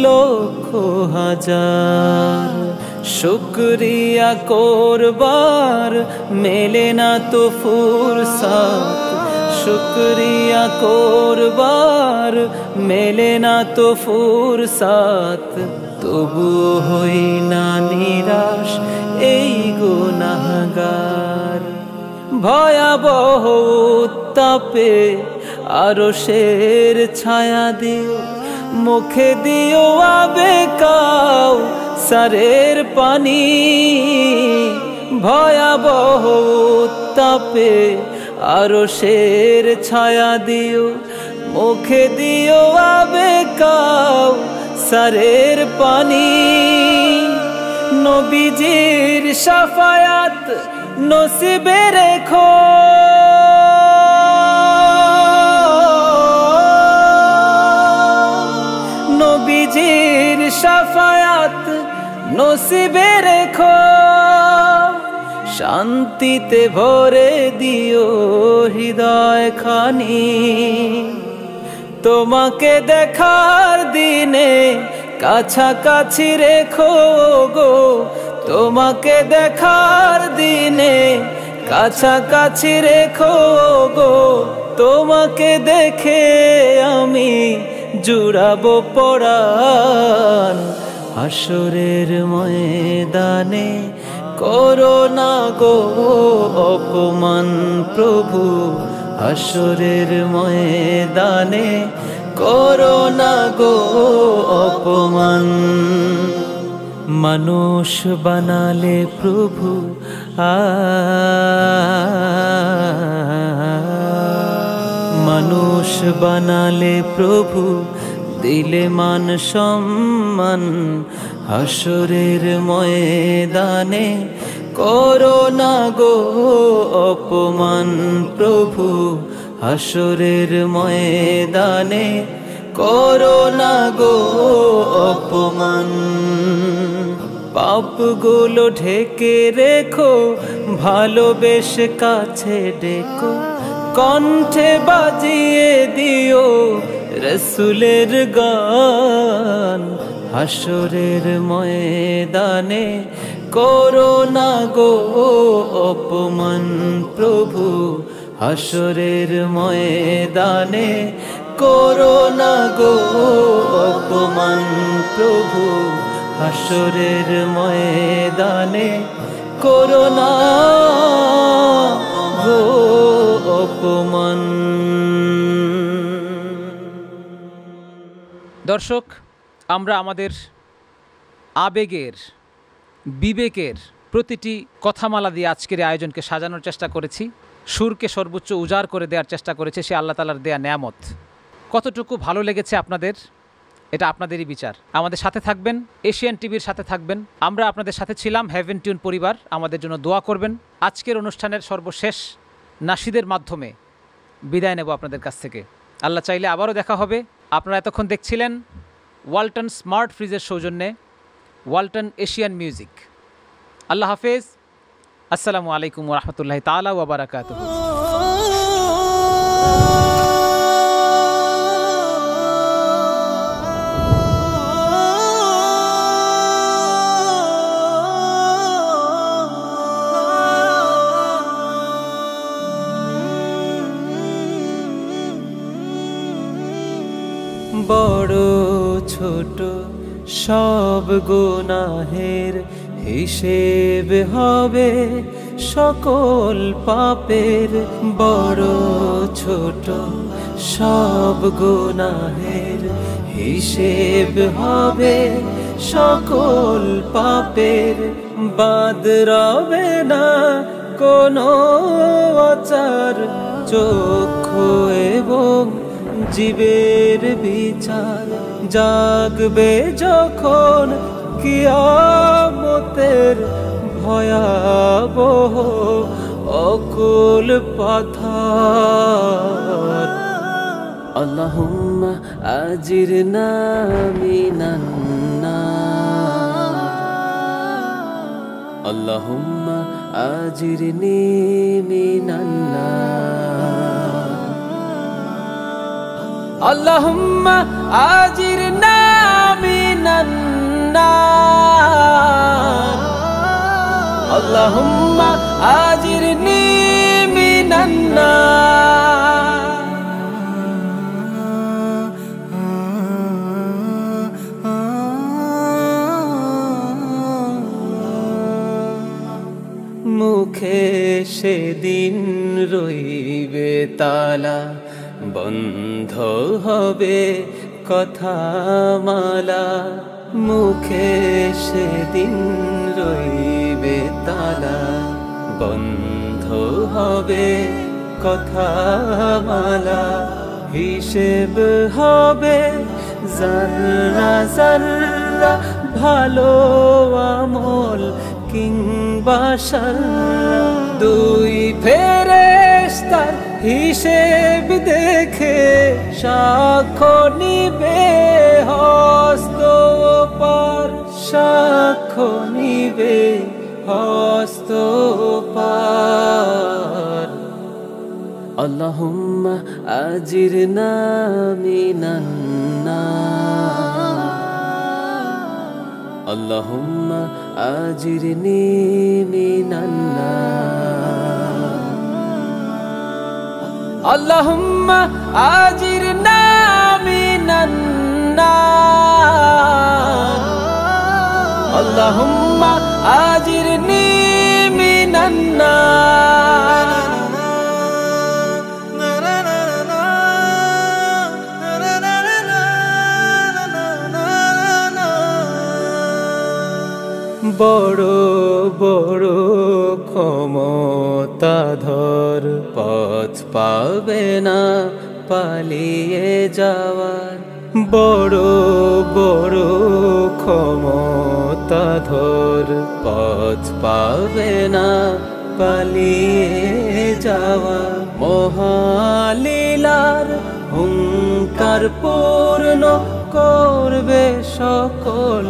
লক্ষ হাজার, শুকরিয়া করবার মেলে না তো ফুরসাত, শুকরিয়া করবার মেলে না তো ফুরসাত, তবু হই না নিরাশ এই গুনাহগার। ভয়াবহ উত্তাপে আরশের ছায়া দিও, মুখে দিও আবেকাও সারের পানি, ভয়াবহ উত্তাপে আরশের ছায়া দিও, মুখে দিও আবেকাও সারের পানি। নবীজির শাফায়াত নসিবে রেখো, নবীজির শাফায়াত নসিবে রেখো, শান্তিতে ভরে দিও হৃদয় খানি। তোমাকে দেখার দিনে কাছাকাছি রেখো গো, তোমাকে দেখার দিনে কাছাকাছি রেখো গো। তোমাকে দেখে আমি জুড়াবো পরাণ, হাসরের ময়দানে করো না গো অপমান প্রভু। হাসরের ময়দানে করো না গো অপমান। মানুষ বানালে প্রভু মানুষ বানালে প্রভু, দিলে মান সম্মান। হাসরের ময়দানে করো না গো অপমান প্রভু। হাসরের ময়দানে করো না গো অপমান। পাপগুলো ঢেকে রেখো, ভালোবেসে কাছে ডেকো, কণ্ঠে বাজিয়ে দিও রসুলের গান। হাসরের ময়দানে করো না গো অপমান প্রভু। হাসরের ময়দানে করো না গো অপমান প্রভু। হাসরের ময়দানে করো না গো অপমান। দর্শক, আমরা আমাদের আবেগের, বিবেকের প্রতিটি কথামালা দিয়ে আজকের এই আয়োজনকে সাজানোর চেষ্টা করেছি। সুরকে সর্বোচ্চ উজাড় করে দেওয়ার চেষ্টা করেছে সে আল্লাহ তাআলার দেয়া নেয়ামত। কতটুকু ভালো লেগেছে আপনাদের, এটা আপনাদেরই বিচার। আমাদের সাথে থাকবেন, এশিয়ান টিভির সাথে থাকবেন। আমরা আপনাদের সাথে ছিলাম হেভেন টিউন পরিবার। আমাদের জন্য দোয়া করবেন। আজকের অনুষ্ঠানের সর্বশেষ নাশিদের মাধ্যমে বিদায় নেব আপনাদের কাছ থেকে। আল্লাহ চাইলে আবারও দেখা হবে। আপনারা এতক্ষণ দেখছিলেন ওয়ালটন স্মার্ট ফ্রিজের সৌজন্যে ওয়ালটন এশিয়ান মিউজিক। আল্লাহ হাফেজ। আসসালামু আলাইকুম ওয়া রাহমাতুল্লাহি তাআলা ওয়া বারাকাতুহু। বড় ছোট সব গুনাহের হিসেব হবে সকল পাপের। বড় ছোট সব গুনাহের হিসেব হবে সকল পাপের। বাদ রবে না কোনো আচার, চক্ষু এবং জীবের বিচার। জাগবে যখন কিয়ামতের ভয়াবহ অকুল পাথার। আল্লাহুম্মা আজিরনা মিনান নার, আল্লাহুম্মা আজিরনি মিনান নার, আল্লাহুম্মা আজিরনা মিনান নার, আল্লাহুম্মা আজিরনি মিনান নার। মুখে সেদিন রইবে তালা, বন্ধ হবে কথামালা। মুখে সেদিন রইবে তালা, বন্ধ হবে কথামালা। হিসেব হবে জাররা জাররা, ভালো আমল কিংবা শাররা। দুই ফেরেশতার হিসেব দেখে সাক্ষ্য নিবে হস্ত পার, সাক্ষ্য নিবে হস্ত পার আল্লাহুম্মা আজিরনা মিনান নার আল্লাহুম্মা আজিরনি মিনান নার আল্লাহুম্মা আজিরনা মিনান নার আল্লাহুম্মা আজিরনি মিনান নার বড় বড় ক্ষমতাধর পথ পাবে না পালিয়ে যাওয়ার বড় বড় ক্ষমতাধর পথ পাবে না পালিয়ে যাওয়া মহালীলার হুঙ্কার পূর্ণ করবে সকল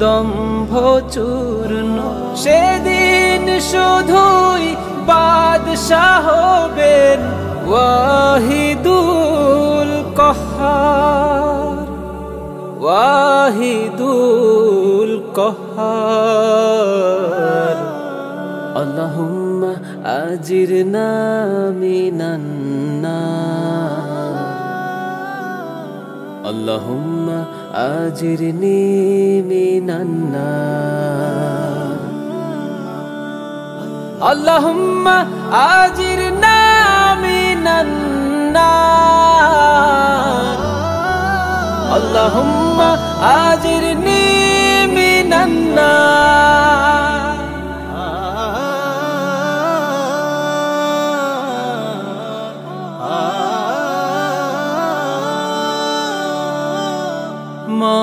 দম্ভ চূর্ণ সেদিন শুধুই বাদশাহ হবেন ওয়াহিদুল কহার ওয়াহিদুল কহার আল্লাহুম্মা আজিরনা মিনান নার আল্লাহুম্মা আজিরনি মিনান নার আল্লাহুম্মা আজিরনা মিনান নার আল্লাহুম্মা আজিরনি মিনান নার মা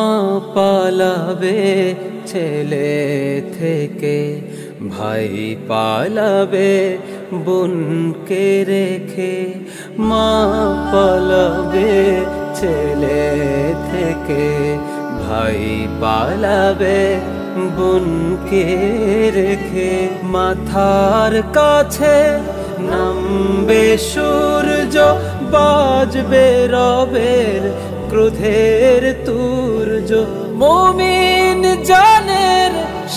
পালাবে ছেলে থেকে ভাই পালাবে বোনকে রেখে মা পালাবে ছেলে থেকে ভাই পালাবে বোনকে রেখে মাথার কাছে নামবে সূর্য বাজবে রবের ক্রোধের তুর্য মুমিন জানের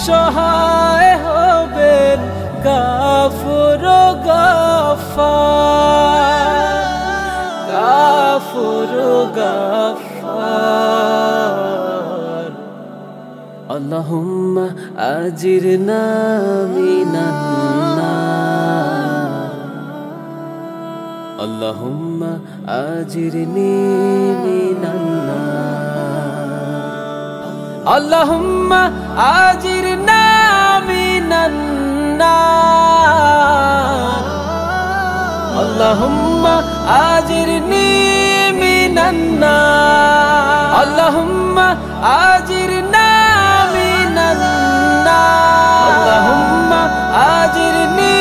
সহায় হবেন গাফুর গাফার গাফুর গাফার আল্লাহুম্মা আজিরনা মিনান নার আল্লাহুম্মা আজিরনি মিনান নার আল্লাহুম্মা আজিরনা মিনান নার আল্লাহুম্মা আজিরনি মিনান নার আল্লাহুম্মা আজিরনা মিনান নার আল্লাহুম্মা আজিরনি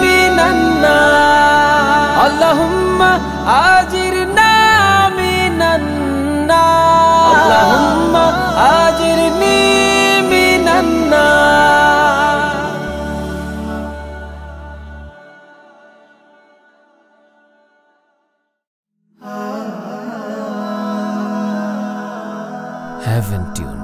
মিনান নার আল্লাহুম্মা আজিরনা মিনান নার আল্লাহুম্মা আজিরনি মিনান নার Heaven Tune